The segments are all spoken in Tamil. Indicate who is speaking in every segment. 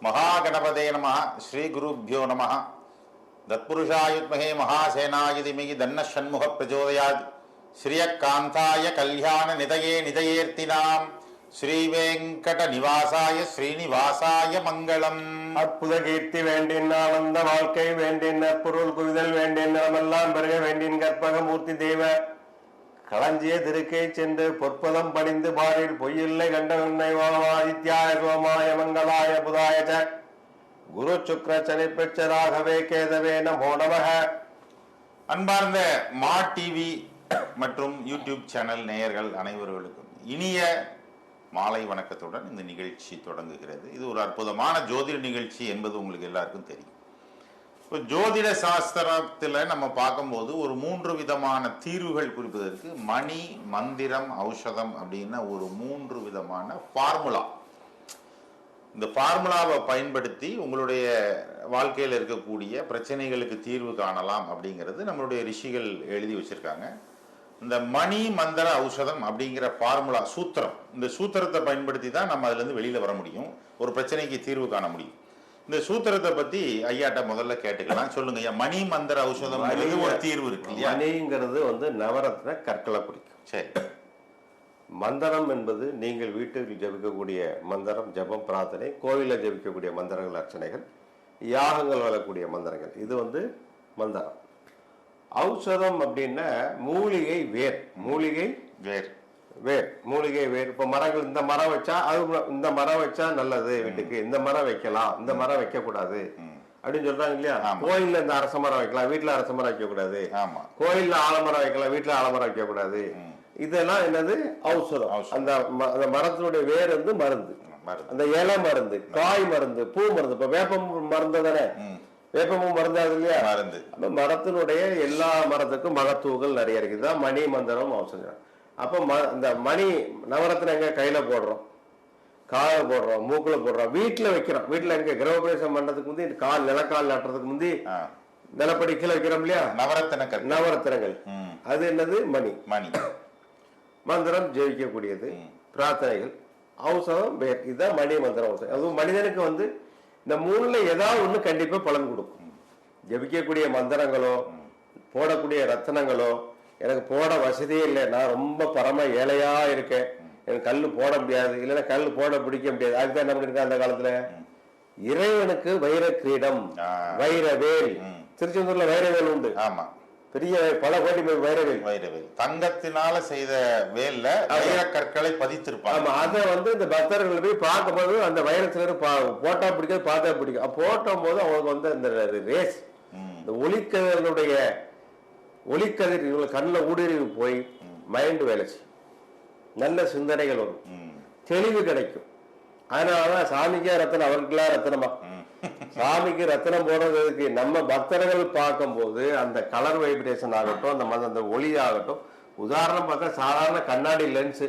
Speaker 1: महागणपते नमः श्री गुरुभ्यो नमः तत्पुरुषायुत्महे महासेनाय धीमहि तन्नः षण्मुखः प्रचोदयात् श्रियकान्ताय कल्याण निधये निधयेर्तिनां श्री वेंकट निवासाय श्रीनिवासाय मंगलम
Speaker 2: அற்புத கீர்த்தி வேண்டின் ஆனந்த வாழ்க்கை வேண்டின் பொருள் குவிதல் வேண்டின் நலமெல்லாம் பெருக வேண்டின் கற்பக மூர்த்தி தெய்வ களஞ்சிய திருக்கை சென்று பொற்பதம் பணிந்து பாரில் பொய்யில்லை கண்டவன்னை ஆதித்யாய சோமாய மங்களாய புதாய குரு சுக்ர சனி பெற்றராகவே கேதவே நமோ நமக.
Speaker 1: அன்பார்ந்த மா டிவி மற்றும் யூடியூப் சேனல் நேயர்கள் அனைவர்களுக்கும் இனிய மாலை வணக்கத்துடன் இந்த நிகழ்ச்சி தொடங்குகிறது. இது ஒரு அற்புதமான ஜோதிட நிகழ்ச்சி என்பது உங்களுக்கு எல்லாருக்கும் தெரியும். இப்போ ஜோதிட சாஸ்திரத்தில் நம்ம பார்க்கும்போது ஒரு 3 விதமான தீர்வுகள் குறிப்பதற்கு மணி, மந்திரம், ஔஷதம் அப்படின்னா ஒரு 3 விதமான ஃபார்முலா. இந்த ஃபார்முலாவை பயன்படுத்தி உங்களுடைய வாழ்க்கையில் இருக்கக்கூடிய பிரச்சனைகளுக்கு தீர்வு காணலாம் அப்படிங்கிறது நம்மளுடைய ரிஷிகள் எழுதி வச்சிருக்காங்க. இந்த மணி, மந்திர, ஔஷதம் அப்படிங்கிற ஃபார்முலா சூத்திரம், இந்த சூத்திரத்தை பயன்படுத்தி தான் நம்ம அதுலேருந்து வெளியில் வர முடியும், ஒரு பிரச்சனைக்கு தீர்வு காண முடியும். இந்த சூத்திரத்தை பற்றி ஐயாட்ட முதல்ல கேட்டுக்கலாம். சொல்லுங்க ஐயா, மணி, மந்திர, ஔஷதம் ஒரு தீர்வு இருக்கு இல்லையா?
Speaker 2: மணிங்கிறது நவரத்ன கற்களை குறிக்கும்.
Speaker 1: சரி.
Speaker 2: மந்திரம் என்பது நீங்கள் வீட்டில் ஜபிக்கக்கூடிய மந்திரம், ஜபம், பிரார்த்தனை, கோவிலில் ஜபிக்கக்கூடிய மந்திரங்கள், அர்ச்சனைகள், யாகங்கள் வரக்கூடிய மந்திரங்கள், இது மந்திரம். ஔஷதம் அப்படின்னா மூலிகை வேர், மூலிகை
Speaker 1: வேர்
Speaker 2: வேர் மூலிகை வேர். இப்போ மரங்கள், இந்த மரம் வச்சா அது, இந்த மரம் வச்சா நல்லது வீட்டுக்கு, இந்த மரம் வைக்கலாம், இந்த மரம் வைக்க கூடாது அப்படின்னு சொல்றாங்க இல்லையா? கோயில்ல இந்த அரச மரம் வைக்கலாம், வீட்டுல அரச மரம் வைக்க கூடாது. கோயில்ல ஆலமரம் வைக்கலாம், வீட்டுல ஆலமரம் வைக்க கூடாது. இதெல்லாம் என்னது? ஔஷதம். அந்த மரத்தினுடைய வேர் மருந்து, அந்த இலை மருந்து, காய் மருந்து, பூ மருந்து. இப்ப வேப்பம் மருந்து தானே, வேப்பமும் மருந்தாது இல்லையா? மருந்து. அப்ப மரத்தினுடைய எல்லா மரத்துக்கும் மகத்துவங்கள் நிறைய இருக்கு. இதுதான் மணி, மந்திரம், ஔஷதம். அப்ப இந்த மணி நவரத்தின எங்க கையில போடுறோம், கால போடுறோம், மூக்குல போடுறோம், வீட்டுல வைக்கிறோம். வீட்டுல எங்க கிரகப்பிரவேசம் பண்றதுக்கு முந்தி, நிலக்கால் நட்டுறதுக்கு முந்தி நிலப்படி கீழே வைக்கிறோம் இல்லையா? நவரத்தினங்கள். அது என்னது? மணி. மணி. மந்திரம் ஜெயிக்கக்கூடியது, பிரார்த்தனைகள், ஔஷதம் வேர். இதுதான் மணி, மந்திரம், ஔஷதம். அதுவும் மனிதனுக்கு இந்த 3ல ஏதாவது ஒண்ணு கண்டிப்பா பலன் கொடுக்கும். ஜபிக்கக்கூடிய மந்திரங்களோ, போடக்கூடிய ரத்தனங்களோ, எனக்கு போட வசதியே இல்லை, நான் ரொம்ப பரம ஏழையா இருக்கேன், எனக்கு கல்லு போட முடியாது, இல்லைன்னா கல்லு போட பிடிக்க முடியாது, அதுதான் என்ன பண்ணிருக்கேன் அந்த காலத்துல, இறைவனுக்கு வைர கிரீடம், வைரவேல். திருச்செந்தூர்ல வைரவேல் உண்டு. ஆமா, பெரிய பல கோடி வைரவேல். வைரவேல் தங்கத்தினால செய்த வேல்ல வைர கற்களை பதித்திருப்பாங்க. ஆமா, அதை இந்த பக்தர்கள் போய் பார்க்கும்போது அந்த வைரத்துல போட்டா பிடிக்காது, பார்த்தா பிடிக்கும். போட்டும் போது அவங்களுக்கு அந்த ரேஸ், இந்த ஒளிக்கதிர் இவங்க கண்ணில் ஊடுருவி போய் மைண்ட் வேலை செய்யும், நல்ல சிந்தனைகள் வரும், தெளிவு கிடைக்கும். அதனாலதான் சாமிக்கே ரத்தனம், அவருக்குலாம் ரத்தனமா? சாமிக்கு ரத்தனம் போடுறதுக்கு நம்ம பக்தர்கள் பார்க்கும் போது அந்த கலர் வைப்ரேஷன் ஆகட்டும், அந்த ஒளி ஆகட்டும். உதாரணம் பார்த்தா சாதாரண கண்ணாடி லென்ஸ்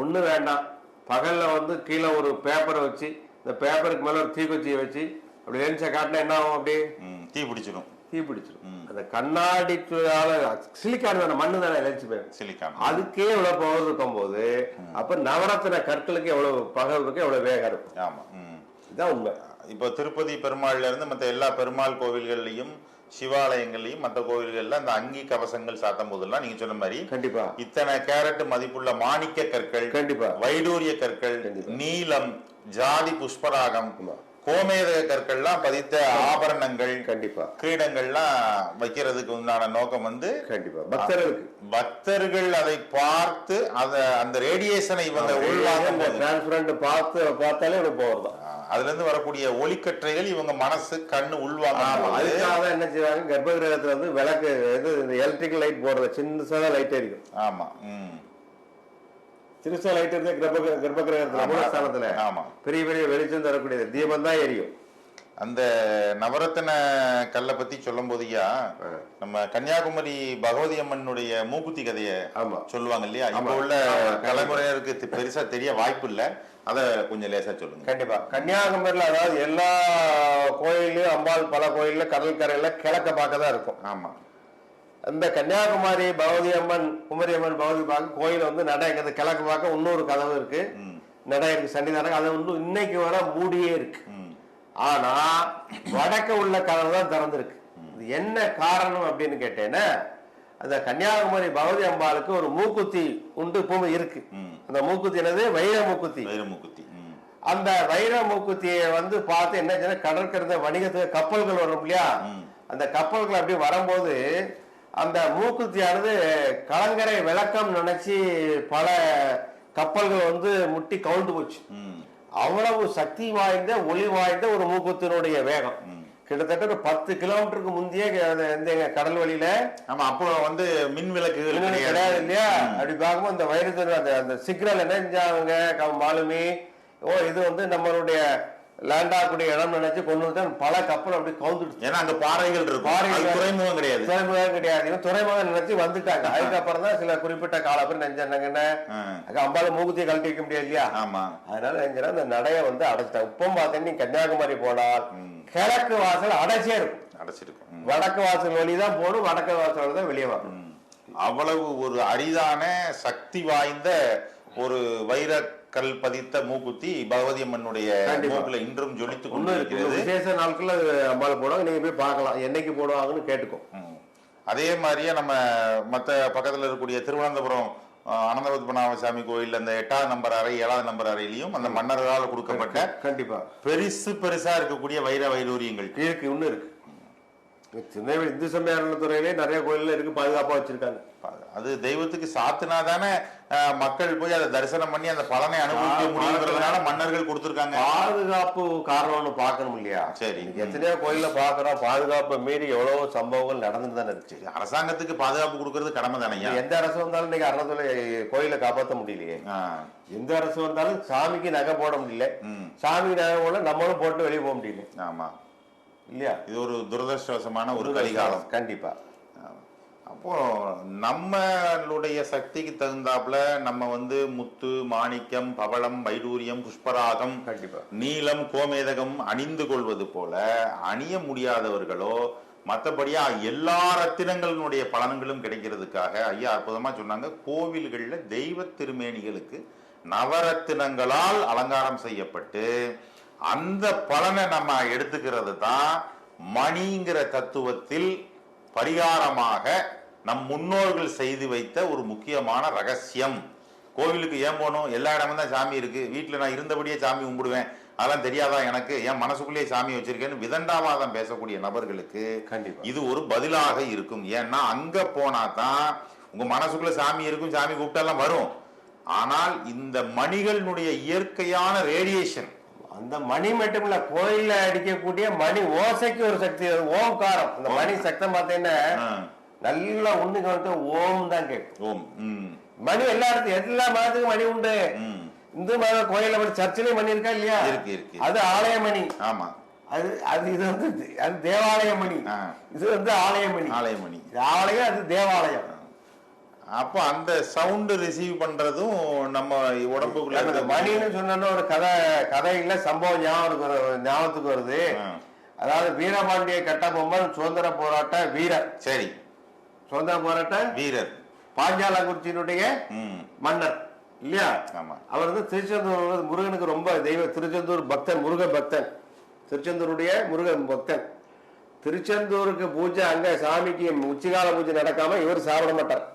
Speaker 2: ஒண்ணு வேண்டாம். பகல்ல கீழே ஒரு பேப்பரை வச்சு, இந்த பேப்பருக்கு மேல ஒரு தீக்குச்சியை வச்சு அப்படி லென்ஸை காட்டினா என்ன ஆகும்? அப்படியே தீ பிடிச்சிடும். அந்த கண்ணாடி சிலிக்கான் தானே, மண்ணு தானே லென்ஸ் சிலிக்கான், அதுக்கே எவ்வளவு பவர் இருக்கும் போது, அப்ப நவரத்தின கற்களுக்கு எவ்வளவு பகல் இருக்கு, எவ்வளவு வேகம் இருக்கும். ஆமா, இதுதான் உண்மை.
Speaker 1: இப்போ திருப்பதி பெருமாள்ல இருந்து மற்ற எல்லா பெருமாள் கோவில்கள்லையும், சிவாலயங்கள்லையும், மற்ற கோவில்கள்ல அந்த அங்கி கவசங்கள் சாத்தும் போதெல்லாம் நீங்க சொன்ன மாதிரி
Speaker 2: கண்டிப்பா
Speaker 1: இத்தனை கேரட் மதிப்புள்ள மாணிக்க கற்கள், கண்டிப்பா வைடூரிய கற்கள், நீலம், ஜாதி புஷ்பராகம், கோமேதக கற்கள்லாம் பதித்த ஆபரணங்கள், கண்டிப்பா கிரீடங்கள்லாம் வைக்கிறதுக்கு உண்டான நோக்கம் கண்டிப்பா பக்தர்கள் அதை பார்த்து அந்த ரேடியேஷனை இவங்க
Speaker 2: உள்வாங்க பார்த்தாலே போறதுதான்.
Speaker 1: அதுல இருந்து வரக்கூடிய ஒளிக்கற்றைகள் இவங்க மனசு, கண்ணு உள்வாங்க.
Speaker 2: அதுக்காக என்ன செய்வாங்க, கர்ப்ப கிரகத்துல விளக்கு, எலக்ட்ரிக்கல் லைட் போடுறது, சின்னதா லைட் எரியும். ஆமா, சிறுசா லைட் இருந்து கர்ப்ப கிரகத்துல பெரிய பெரிய வெளிச்சம் தரக்கூடிய தீபம் தான் எரியும்.
Speaker 1: அந்த நவரத்தின கல்லை பத்தி சொல்லும் போதுயா, நம்ம கன்னியாகுமரி பகவதி அம்மனுடைய மூக்குத்தி கதைய சொல்லுவாங்க இல்லையா? இப்ப உள்ள தலைமுறையினருக்கு பெருசா தெரிய வாய்ப்பு இல்லை, அத கொஞ்சம் லேசா சொல்லுங்க.
Speaker 2: கண்டிப்பா. கன்னியாகுமரியில அதாவது எல்லா கோயிலையும், அம்பாள் பல கோயில்ல கடற்கரையில கிழக்க பார்க்கதான் இருக்கும். ஆமா, இந்த கன்னியாகுமரி பகவதி அம்மன், குமரி அம்மன் பகவதி பார்க்க கோயில் நடைங்கிறது கிழக்கு பார்க்க இன்னொரு கதவு இருக்கு, நடை இருக்கு, சன்னிதானம். அது இன்னைக்கு வர மூடியே இருக்கு. ஆனா வடக்க உள்ள கதவு தான் திறந்திருக்கு. இது என்ன காரணம் அப்படின்னு கேட்டேன்னா, அந்த கன்னியாகுமரி பகவதி அம்பாளுக்கு ஒரு மூக்குத்தி உண்டு இப்பவும் இருக்கு. அந்த மூக்குத்தி என்னது? வைர மூக்குத்தி. அந்த வைர மூக்குத்தியை பார்த்து என்ன கடற்கரை வணிகத்துக்கு கப்பல்கள் வரும் இல்லையா, அந்த கப்பல்கள் அப்படி வரும்போது அந்த மூக்குத்தியானது கலங்கரை விளக்கம் நினைச்சு பல கப்பல்கள் முட்டி கவுந்து போச்சு. அவ்வளவு சக்தி வாய்ந்த ஒளி வாய்ந்த ஒரு மூக்குத்தினுடைய வேகம் கிட்டத்தட்ட ஒரு 10 கிலோமீட்டருக்கு முந்தைய கடல் வழியில.
Speaker 1: ஆமா, அப்போ மின் விளக்குகள்
Speaker 2: கிடையாது இல்லையா. அப்படி பார்க்கும்போது அந்த வைரத்தின் அந்த சிக்னல் என்ன செஞ்சாங்க மாலுமி, இது நம்மளுடைய லேண்டாக்கூடிய இடம் நினைச்சு கொண்டு வந்து பல கப்பல் அப்படி கவுந்துடுச்சு.
Speaker 1: ஏன்னா அங்க பாறைகள் இருக்கு, துறைமுகம் கிடையாது.
Speaker 2: துறைமுகம் கிடையாது, துறைமுகம் நினைச்சு வந்துட்டாங்க. அதுக்கப்புறம் தான் சில குறிப்பிட்ட கால பேர் நெஞ்சாங்க அம்பால மூக்குத்தியை கழட்டி வைக்க முடியாது இல்லையா.
Speaker 1: ஆமா,
Speaker 2: அதனால நெஞ்சா அந்த நடைய அடைச்சிட்டாங்க. இப்போ பார்த்தீங்கன்னா நீ கன்னியாகுமரி போனால் கிழக்கு வாசல் அடைச்சிருக்கும், வடக்கு வாசல் வழிதான் போடும், வடக்கு வாசல் தான் வெளியே வரணும்.
Speaker 1: அவ்வளவு ஒரு அரிதான சக்தி வாய்ந்த ஒரு வைர கல் பதித்த மூக்குத்தி பகவதி அம்மனுடைய மூக்குல இன்றும் ஜொலித்துக் கொண்டிருக்கிறது.
Speaker 2: விசேஷ நாட்கள்ல அம்பாள் போடுவாங்க, நீங்க போய் பார்க்கலாம் என்னைக்கு போடுவாங்கன்னு கேட்டுக்கோ.
Speaker 1: அதே மாதிரியே நம்ம மற்ற பக்கத்துல இருக்கக்கூடிய திருவனந்தபுரம் அனந்தபத்மநாப சாமி கோயில் அந்த 8ஆவது நம்பர் அறை 7வது நம்பர் அறையிலையும் அந்த மன்னர்களால் கொடுக்கப்பட்ட
Speaker 2: கண்டிப்பா
Speaker 1: பெருசா இருக்கக்கூடிய வைரூரியங்கள்
Speaker 2: இருக்கு, இன்னும் இருக்கு. திருநெல்வேலி இந்து சமய அறநிலையத்துறையிலே நிறைய கோயில்ல இருக்கு, பாதுகாப்பா வச்சிருக்காங்க.
Speaker 1: அது தெய்வத்துக்கு சாத்தினாதானே மக்கள் போய் அதை தரிசனம் பண்ணி அந்த பலனை அனுபவிக்க முடியுங்கிறதுனால மன்னர்கள் கொடுத்திருக்காங்க.
Speaker 2: பாதுகாப்பு காரணம்னு பார்க்கணும் இல்லையா.
Speaker 1: சரி,
Speaker 2: எத்தனையோ கோயில பாக்குறோம், பாதுகாப்பை மீறி எவ்வளவோ சம்பவங்கள் நடந்துட்டு தானே இருக்கு.
Speaker 1: அரசாங்கத்துக்கு பாதுகாப்பு கொடுக்கறது கடமை தானே.
Speaker 2: எந்த அரசு வந்தாலும் இன்னைக்கு அறநிலையத்துறை கோயிலை காப்பாற்ற முடியலையே. எந்த அரசு வந்தாலும் சாமிக்கு நகை போட முடியல, சாமிக்கு நகை போட நம்மளும் போட்டு வெளியே போக முடியல.
Speaker 1: ஆமா
Speaker 2: இல்லையா.
Speaker 1: இது ஒரு துரதிருஷ்டவசமான ஒரு கலிகாலம்.
Speaker 2: கண்டிப்பா.
Speaker 1: அப்போ நம்மளுடைய சக்திக்கு தகுந்தாப்புல நம்ம முத்து, மாணிக்கம், பவளம், வைடூரியம், புஷ்பராகம்,
Speaker 2: கண்டிப்பா
Speaker 1: நீலம், கோமேதகம் அணிந்து கொள்வது போல அணிய முடியாதவர்களோ மற்றபடியா எல்லா ரத்தினங்களினுடைய பலன்களும் கிடைக்கிறதுக்காக ஐயா அற்புதமா சொன்னாங்க. கோவில்கள்ல தெய்வ திருமேனிகளுக்கு நவரத்தினங்களால் அலங்காரம் செய்யப்பட்டு அந்த பலனை நம்ம எடுத்துக்கிறது தான் மணிங்கிற தத்துவத்தில் பரிகாரமாக நம் முன்னோர்கள் செய்து வைத்த ஒரு முக்கியமான ரகசியம். கோவிலுக்கு ஏன் போகணும்? எல்லா இடமும் தான் சாமி இருக்கு, வீட்டுல நான் இருந்தபடியே சாமி கும்பிடுவேன், அதெல்லாம் தெரியாதா எனக்கு, என் மனசுக்குள்ளேயே சாமி வச்சிருக்கேன்னு விதண்டாவாதம் பேசக்கூடிய நபர்களுக்கு இது ஒரு பதிலாக இருக்கும். ஏன்னா அங்க போனா தான் உங்க மனசுக்குள்ள சாமி இருக்கும், சாமி கூப்பிட்டாலாம் வரும். ஆனால் இந்த மணிகளினுடைய இயற்கையான ரேடியேஷன்,
Speaker 2: அந்த மணி மட்டும் இல்ல, கோயில்ல அடிக்கக்கூடிய மணி ஓசைக்கு ஒரு சக்தி, ஓம்காரம். அந்த மணி சத்தம் பார்த்தீங்கன்னா நல்லா ஒண்ணு கவனித்து ஓம் தான் கேட்கும்.
Speaker 1: ஓம்
Speaker 2: மணி எல்லா இடத்துக்கும், எல்லா மதத்துக்கும் மணி உண்டு. இந்து மத கோயில சர்ச்சிலையும் மணி இருக்கா இல்லையா?
Speaker 1: இருக்கு.
Speaker 2: அது ஆலய மணி.
Speaker 1: ஆமா,
Speaker 2: அது இது அது தேவாலய மணி, இது ஆலயமணி.
Speaker 1: ஆலயமணி
Speaker 2: ஆலயம், அது தேவாலயம்.
Speaker 1: அப்போ அந்த சவுண்ட் ரிசீவ் பண்றதும் நம்ம உடம்புக்குள்ள
Speaker 2: மணின்னு சொன்னா ஒரு கதையில சம்பவம் ஞாபகத்துக்கு வருது. அதாவது வீரபாண்டிய கட்டபொம்மன் சுதந்திர போராட்ட வீரர்.
Speaker 1: சரி,
Speaker 2: சுதந்திர போராட்ட வீரர், பாஞ்சாலங்குறிச்சியினுடைய மன்னர் இல்லையா. அவர் திருச்செந்தூர் முருகனுக்கு ரொம்ப திருச்செந்தூர் பக்தன், முருக பக்தன், திருச்செந்தூருடைய முருகன் பக்தன். திருச்செந்தூருக்கு பூஜை, அங்க சாமிக்கு உச்சிகால பூஜை நடக்காம இவர் சாப்பிட மாட்டார்.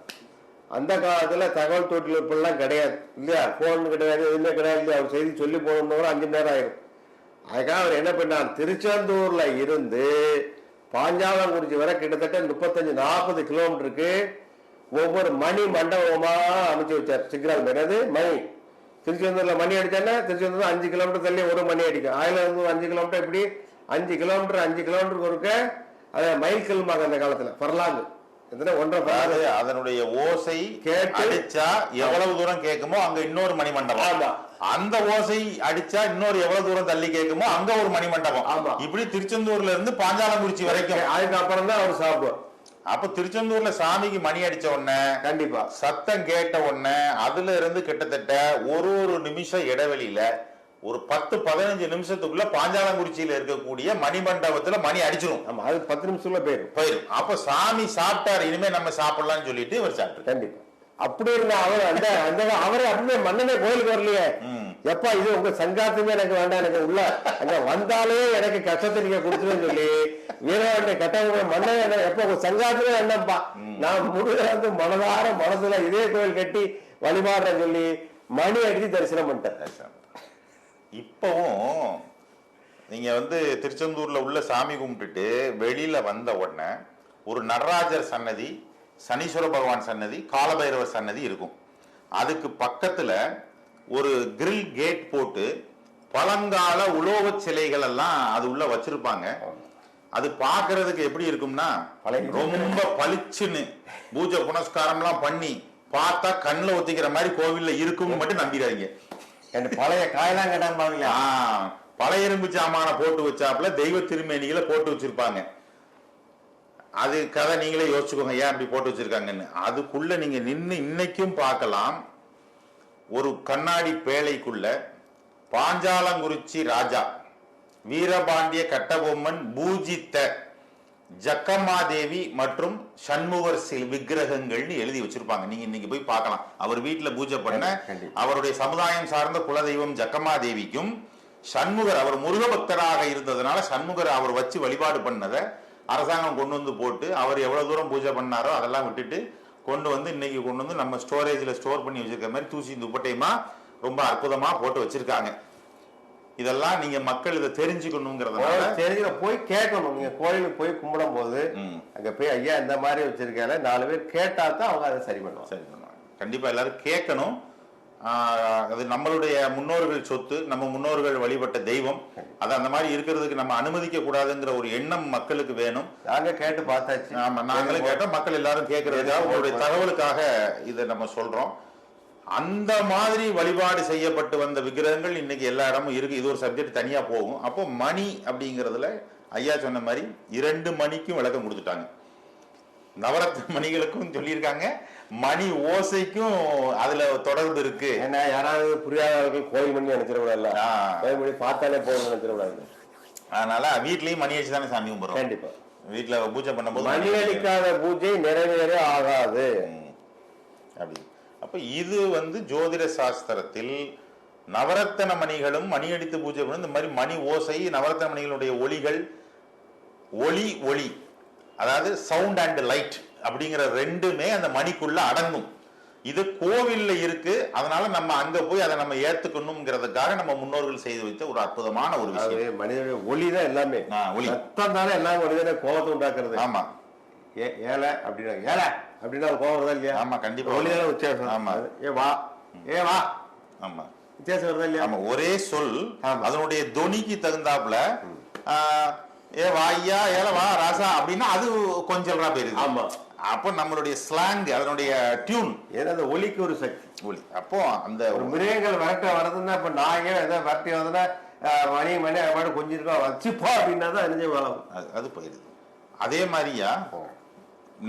Speaker 2: அந்த காலத்துல தகவல் தொழில்நுட்பம்லாம் கிடையாது இல்லையா, போன் கிடையாது, எதுவுமே கிடையாது இல்லையா. அவர் செய்தி சொல்லி போகணும்னா 5 மணி நேரம் ஆயிடும். அதுக்காக அவர் என்ன பண்ணார், திருச்செந்தூர்ல இருந்து பாஞ்சாலங்குறிச்சி வரை கிட்டத்தட்ட 35-40 கிலோமீட்டருக்கு ஒவ்வொரு மணி மண்டபமா அமைச்சு வச்சார். சிக்னல் என்னது மணி. திருச்செந்தூர்ல மணி அடிச்சாங்கன்னா திருச்செந்தூர் 5 கிலோமீட்டர் தள்ளி ஒரு மணி அடிக்கும். அதுல இருந்து 5 கிலோமீட்டர், இப்படி 5 கிலோமீட்டருக்கு ஒருக்க அதை மைல் கிலோமாக அந்த காலத்துல பரலாங்கு
Speaker 1: அதனுடைய ஓசை அடிச்சா எவ்வளவு தூரம் கேட்குமோ அங்க இன்னொரு மணி மண்டபம், அந்த ஓசை அடிச்சா இன்னொரு எவ்வளவு தூரம் தள்ளி கேட்குமோ அங்க ஒரு மணி மண்டபம். இப்படி திருச்செந்தூர்ல இருந்து பாஞ்சாலங்குறிச்சி வரைக்கும்.
Speaker 2: அதுக்கப்புறம் தான் அவர் சாப்பிடுவார்.
Speaker 1: அப்ப திருச்செந்தூர்ல சாமிக்கு மணி அடிச்ச உடனே கண்டிப்பா சத்தம் கேட்ட உடனே அதுல இருந்து கிட்டத்தட்ட ஒரு நிமிஷம் இடைவெளியில ஒரு 10-15 நிமிஷத்துக்குள்ள பாஞ்சாலங்குறிச்சியில இருக்கக்கூடிய மணிமண்டபத்துல மணி அடிச்சிடும்.
Speaker 2: ஆமா, அது 10 நிமிஷத்துல போயிடும்.
Speaker 1: அப்ப சாமி சாப்பிட்டாரு, இனிமே நம்ம சாப்பிடலாம்னு சொல்லிட்டு இவர் சாப்பிட்டு.
Speaker 2: கண்டிப்பா அப்படி இருந்தா அவர் அவரு அப்படியே மன்னனே கோயிலுக்கு வரலையே, எப்பா இது உங்க சங்காத்துமே எனக்கு வேண்டாம், எனக்கு உள்ள அங்க வந்தாலே எனக்கு கஷ்டத்தை நீங்க கொடுத்துருன்னு சொல்லி வீரவாண்டி கட்டவங்க மன்ன எப்ப உங்க சங்காத்துமே என்னப்பா நான் முருகன் வந்து மனதார மனசுல இதே கோயில் கட்டி வழிபாடுற சொல்லி மணி அடிச்சு தரிசனம் பண்ணிட்டேன்.
Speaker 1: இப்பவும் நீங்க வந்து திருச்செந்தூர்ல உள்ள சாமி கும்பிட்டுட்டு வெளியில வந்த உடனே ஒரு நடராஜர் சன்னதி, சனீஸ்வர பகவான் சன்னதி, காலபைரவர் சன்னதி இருக்கும். அதுக்கு பக்கத்துல ஒரு கிரில் கேட் போட்டு பழங்கால உலோக சிலைகள் எல்லாம் அது உள்ள வச்சிருப்பாங்க. அது பாக்குறதுக்கு எப்படி இருக்கும்னா ரொம்ப பளிச்சுன்னு பூஜை புனஸ்காரம் எல்லாம் பண்ணி பார்த்தா கண்ணுல ஒத்திக்கிற மாதிரி கோவில்ல இருக்கும்னு மட்டும் நம்பிடாதீங்க.
Speaker 2: பழைய காயெல்லாம் கேட்டாங்க,
Speaker 1: பழைய இரும்பு சாமான போட்டு வச்சாப்புல தெய்வ திருமேனிகளை போட்டு வச்சிருப்பாங்க. அது கதை நீங்களே யோசிச்சுக்கோங்க ஏன் அப்படி போட்டு வச்சிருக்காங்கன்னு. அதுக்குள்ள நீங்க நின்று இன்னைக்கும் பார்க்கலாம். ஒரு கண்ணாடி பேழைக்குள்ள பாஞ்சாலங்குறிச்சி ராஜா வீரபாண்டிய கட்டபொம்மன் பூஜித்த ஜக்கம்மாதேவி மற்றும் சண்முகர் விக்கிரகங்கள்னு எழுதி வச்சிருப்பாங்க. நீங்க இன்னைக்கு போய் பார்க்கலாம். அவர் வீட்டுல பூஜை பண்ண அவருடைய சமுதாயம் சார்ந்த குலதெய்வம் ஜக்கம்மாதேவிக்கும் சண்முகர், அவர் முருக பக்தராக இருந்ததுனால சண்முகர் அவர் வச்சு வழிபாடு பண்ணதை அரசாங்கம் கொண்டு வந்து போட்டு அவர் எவ்வளவு தூரம் பூஜை பண்ணாரோ அதெல்லாம் விட்டுட்டு கொண்டு வந்து இன்னைக்கு கொண்டு வந்து நம்ம ஸ்டோரேஜ்ல ஸ்டோர் பண்ணி வச்சிருக்க மாதிரி தூசி துப்பட்டையுமா ரொம்ப அற்புதமா போட்டு வச்சிருக்காங்க. இதெல்லாம் நீங்க மக்கள் இதை தெரிஞ்சுக்கணுங்கிறதுனால
Speaker 2: தெரிஞ்சு போய் கேட்கணும். நீங்க கோயிலுக்கு போய் கும்பிடும் போது அங்க போய் ஐயா இந்த மாதிரி வச்சிருக்கால 4 பேர் கேட்டா தான் அவங்க அதை சரி பண்ணுவாங்க.
Speaker 1: கண்டிப்பா எல்லாரும் கேட்கணும். அது நம்மளுடைய முன்னோர்கள் சொத்து, நம்ம முன்னோர்கள் வழிபட்ட தெய்வம். அது அந்த மாதிரி இருக்கிறதுக்கு நம்ம அனுமதிக்க கூடாதுங்கிற ஒரு எண்ணம் மக்களுக்கு வேணும்.
Speaker 2: நாங்க கேட்டு பார்த்தாச்சு.
Speaker 1: ஆமா, நாங்களும் கேட்டோம். மக்கள் எல்லாரும் கேட்கறதுக்காக உங்களுடைய தகவலுக்காக இதை நம்ம சொல்றோம். அந்த மாதிரி வழிபாடு செய்யப்பட்டு வந்த விக்கிரகங்கள் இன்னைக்கு எல்லா இடமும் இருக்கு. இது ஒரு சப்ஜெக்ட் தனியா போகும். அப்போ மணி அப்படிங்கிறதுல ஐயா சொன்ன மாதிரி 2 மணிக்கும் விளக்கம் கொடுத்துட்டாங்க. நவரத்ன மணிகளுக்கும் சொல்லியிருக்காங்க, மணி ஓசைக்கும் அதுல தொடர்பு இருக்கு.
Speaker 2: ஏன்னா யாராவது புரியாதவர்கள் கோயில் மணி நினைச்சிடக்கூடாது, கோயில் மணி பார்த்தாலே போகணும்னு நினைச்சிடக்கூடாது.
Speaker 1: அதனால வீட்லயும் மணி வச்சு தானே சாமி கும்பிடுறோம்.
Speaker 2: கண்டிப்பா
Speaker 1: வீட்டுல பூஜை பண்ணும்போது
Speaker 2: மணி அடிக்காத பூஜை நிறைவேறே ஆகாது
Speaker 1: அப்படி. அப்ப இது வந்து ஜோதிட சாஸ்திரத்தில் நவரத்தன மணிகளும் மணி அடித்து பூஜை பண்ணும். இந்த மாதிரி மணி ஓசை, நவரத்தன மணிகளுடைய ஒளிகள், ஒளி அதாவது சவுண்ட் அண்ட் லைட் அப்படிங்கிற ரெண்டுமே அந்த மணிக்குள்ள அடங்கும். இது கோவில்ல இருக்கு. அதனால நம்ம அங்க போய் அதை நம்ம ஏத்துக்கணும்ங்கிறதுக்காக நம்ம முன்னோர்கள் செய்து வைத்த ஒரு அற்புதமான ஒரு விஷயம்.
Speaker 2: மனிதனுடைய ஒளிதான் எல்லாமே. ஒளி சத்தம் தானே எல்லாம் மனிதனை கோபத்தை உண்டாக்குறது.
Speaker 1: ஆமா,
Speaker 2: ஏழை அப்படின்னா ஏழை அப்படின்னா கோபம் வருதா இல்லையா?
Speaker 1: ஆமா, கண்டிப்பா
Speaker 2: ஒளிதான வித்தியாசம்.
Speaker 1: ஆமா,
Speaker 2: வா
Speaker 1: ஆமா,
Speaker 2: வித்தியாசம் வருதா இல்லையா?
Speaker 1: ஆமா, ஒரே சொல் அதனுடைய தொனிக்கு தகுந்தாப்புல ஏ வாய்யா ஏல வா ராசா அப்படின்னா அது கொஞ்சம் போயிருது.
Speaker 2: ஆமா,
Speaker 1: அப்போ நம்மளுடைய ஸ்லாங், அதனுடைய டியூன்,
Speaker 2: ஏன்னா ஒலிக்கு ஒரு சக்தி
Speaker 1: ஒலி. அப்போ அந்த
Speaker 2: ஒரு மிருகங்கள் விரட்ட வரதுன்னா இப்ப நாங்க ஏதாவது விரட்டி வந்ததுன்னா மணி மணி கொஞ்சம் இருக்கா வச்சுப்பா அப்படின்னா தான் அறிஞ்ச வளம்
Speaker 1: அது போயிருது. அதே மாதிரியா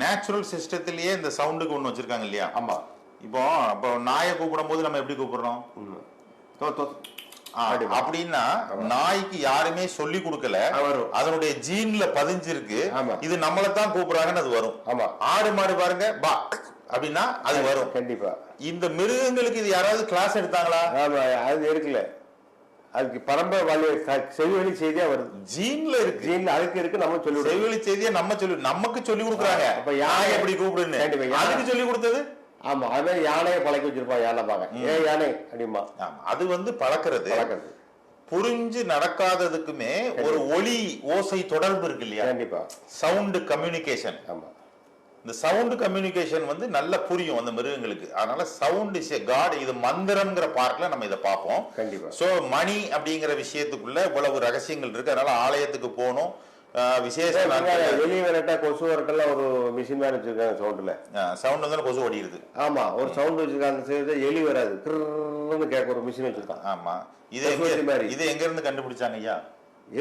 Speaker 1: நேச்சுரல் சிஸ்டத்திலேயே இந்த சவுண்டுக்கு ஒண்ணு வச்சிருக்காங்க இல்லையா?
Speaker 2: ஆமா.
Speaker 1: இப்போ நாயை கூப்பிடும் போது நம்ம எப்படி கூப்பிடுறோம்? அப்படின்னா நாய்க்கு யாருமே சொல்லி கொடுக்கல, அதனுடைய ஜீன்ல பதிஞ்சிருக்கு. இது நம்மளத்தான் கூப்பிடுறாங்கன்னு அது வரும்.
Speaker 2: ஆமா.
Speaker 1: ஆடு மாடு பாருங்க பா அப்படின்னா அது வரும்.
Speaker 2: கண்டிப்பா.
Speaker 1: இந்த மிருகங்களுக்கு இது யாராவது கிளாஸ் எடுத்தாங்களா?
Speaker 2: ஆமா, அது இருக்குல்ல. அதுக்கு பரம்பரை செவிவழி செய்தியா வருது.
Speaker 1: ஜீன்ல இருக்கு.
Speaker 2: ஜீன்ல அதுக்கு இருக்கு. நம்ம சொல்லி
Speaker 1: செவிவழி செய்தியா நமக்கு சொல்லி கொடுக்குறாங்க. அப்ப யானை எப்படி கூப்பிடுன்னு அதுக்கு சொல்லி கொடுத்தது.
Speaker 2: ஆமா, அது மாதிரி யானையை பழக்கி வச்சிருப்பான். யானை பாக்க ஏ யானை அப்படிமா.
Speaker 1: அது வந்து பழக்கிறது. புரிஞ்சு நடக்காததுக்குமே ஒரு ஒலி ஓசை தொடர்பு இருக்கு இல்லையா?
Speaker 2: கண்டிப்பா.
Speaker 1: Sound communication.
Speaker 2: ஆமா,
Speaker 1: இந்த சவுண்ட் கம்யூனிகேஷன் வந்து நல்லா புரியும் அந்த மிருகங்களுக்கு. அதனால சவுண்ட் இஸ் எ காட். இது மந்திரம்ங்கிற பார்ட்ல நம்ம இதை பார்ப்போம்.
Speaker 2: கண்டிப்பா.
Speaker 1: சோ மணி அப்படிங்கிற விஷயத்துக்குள்ள இவ்வளவு ரகசியங்கள் இருக்கு. அதனால ஆலயத்துக்கு போகணும். விசேஷ
Speaker 2: வெளியே விரட்டா கொசு விரட்டெல்லாம் ஒரு மிஷின் மேல வச்சிருக்காங்க. சவுண்ட்ல
Speaker 1: சவுண்ட் வந்து கொசு ஓடிடுது.
Speaker 2: ஆமா, ஒரு சவுண்ட் வச்சிருக்காங்க. எலி வராது, கேட்க ஒரு மிஷின் வச்சிருக்கான்.
Speaker 1: ஆமா. இது எங்க இருந்து கண்டுபிடிச்சாங்க ஐயா?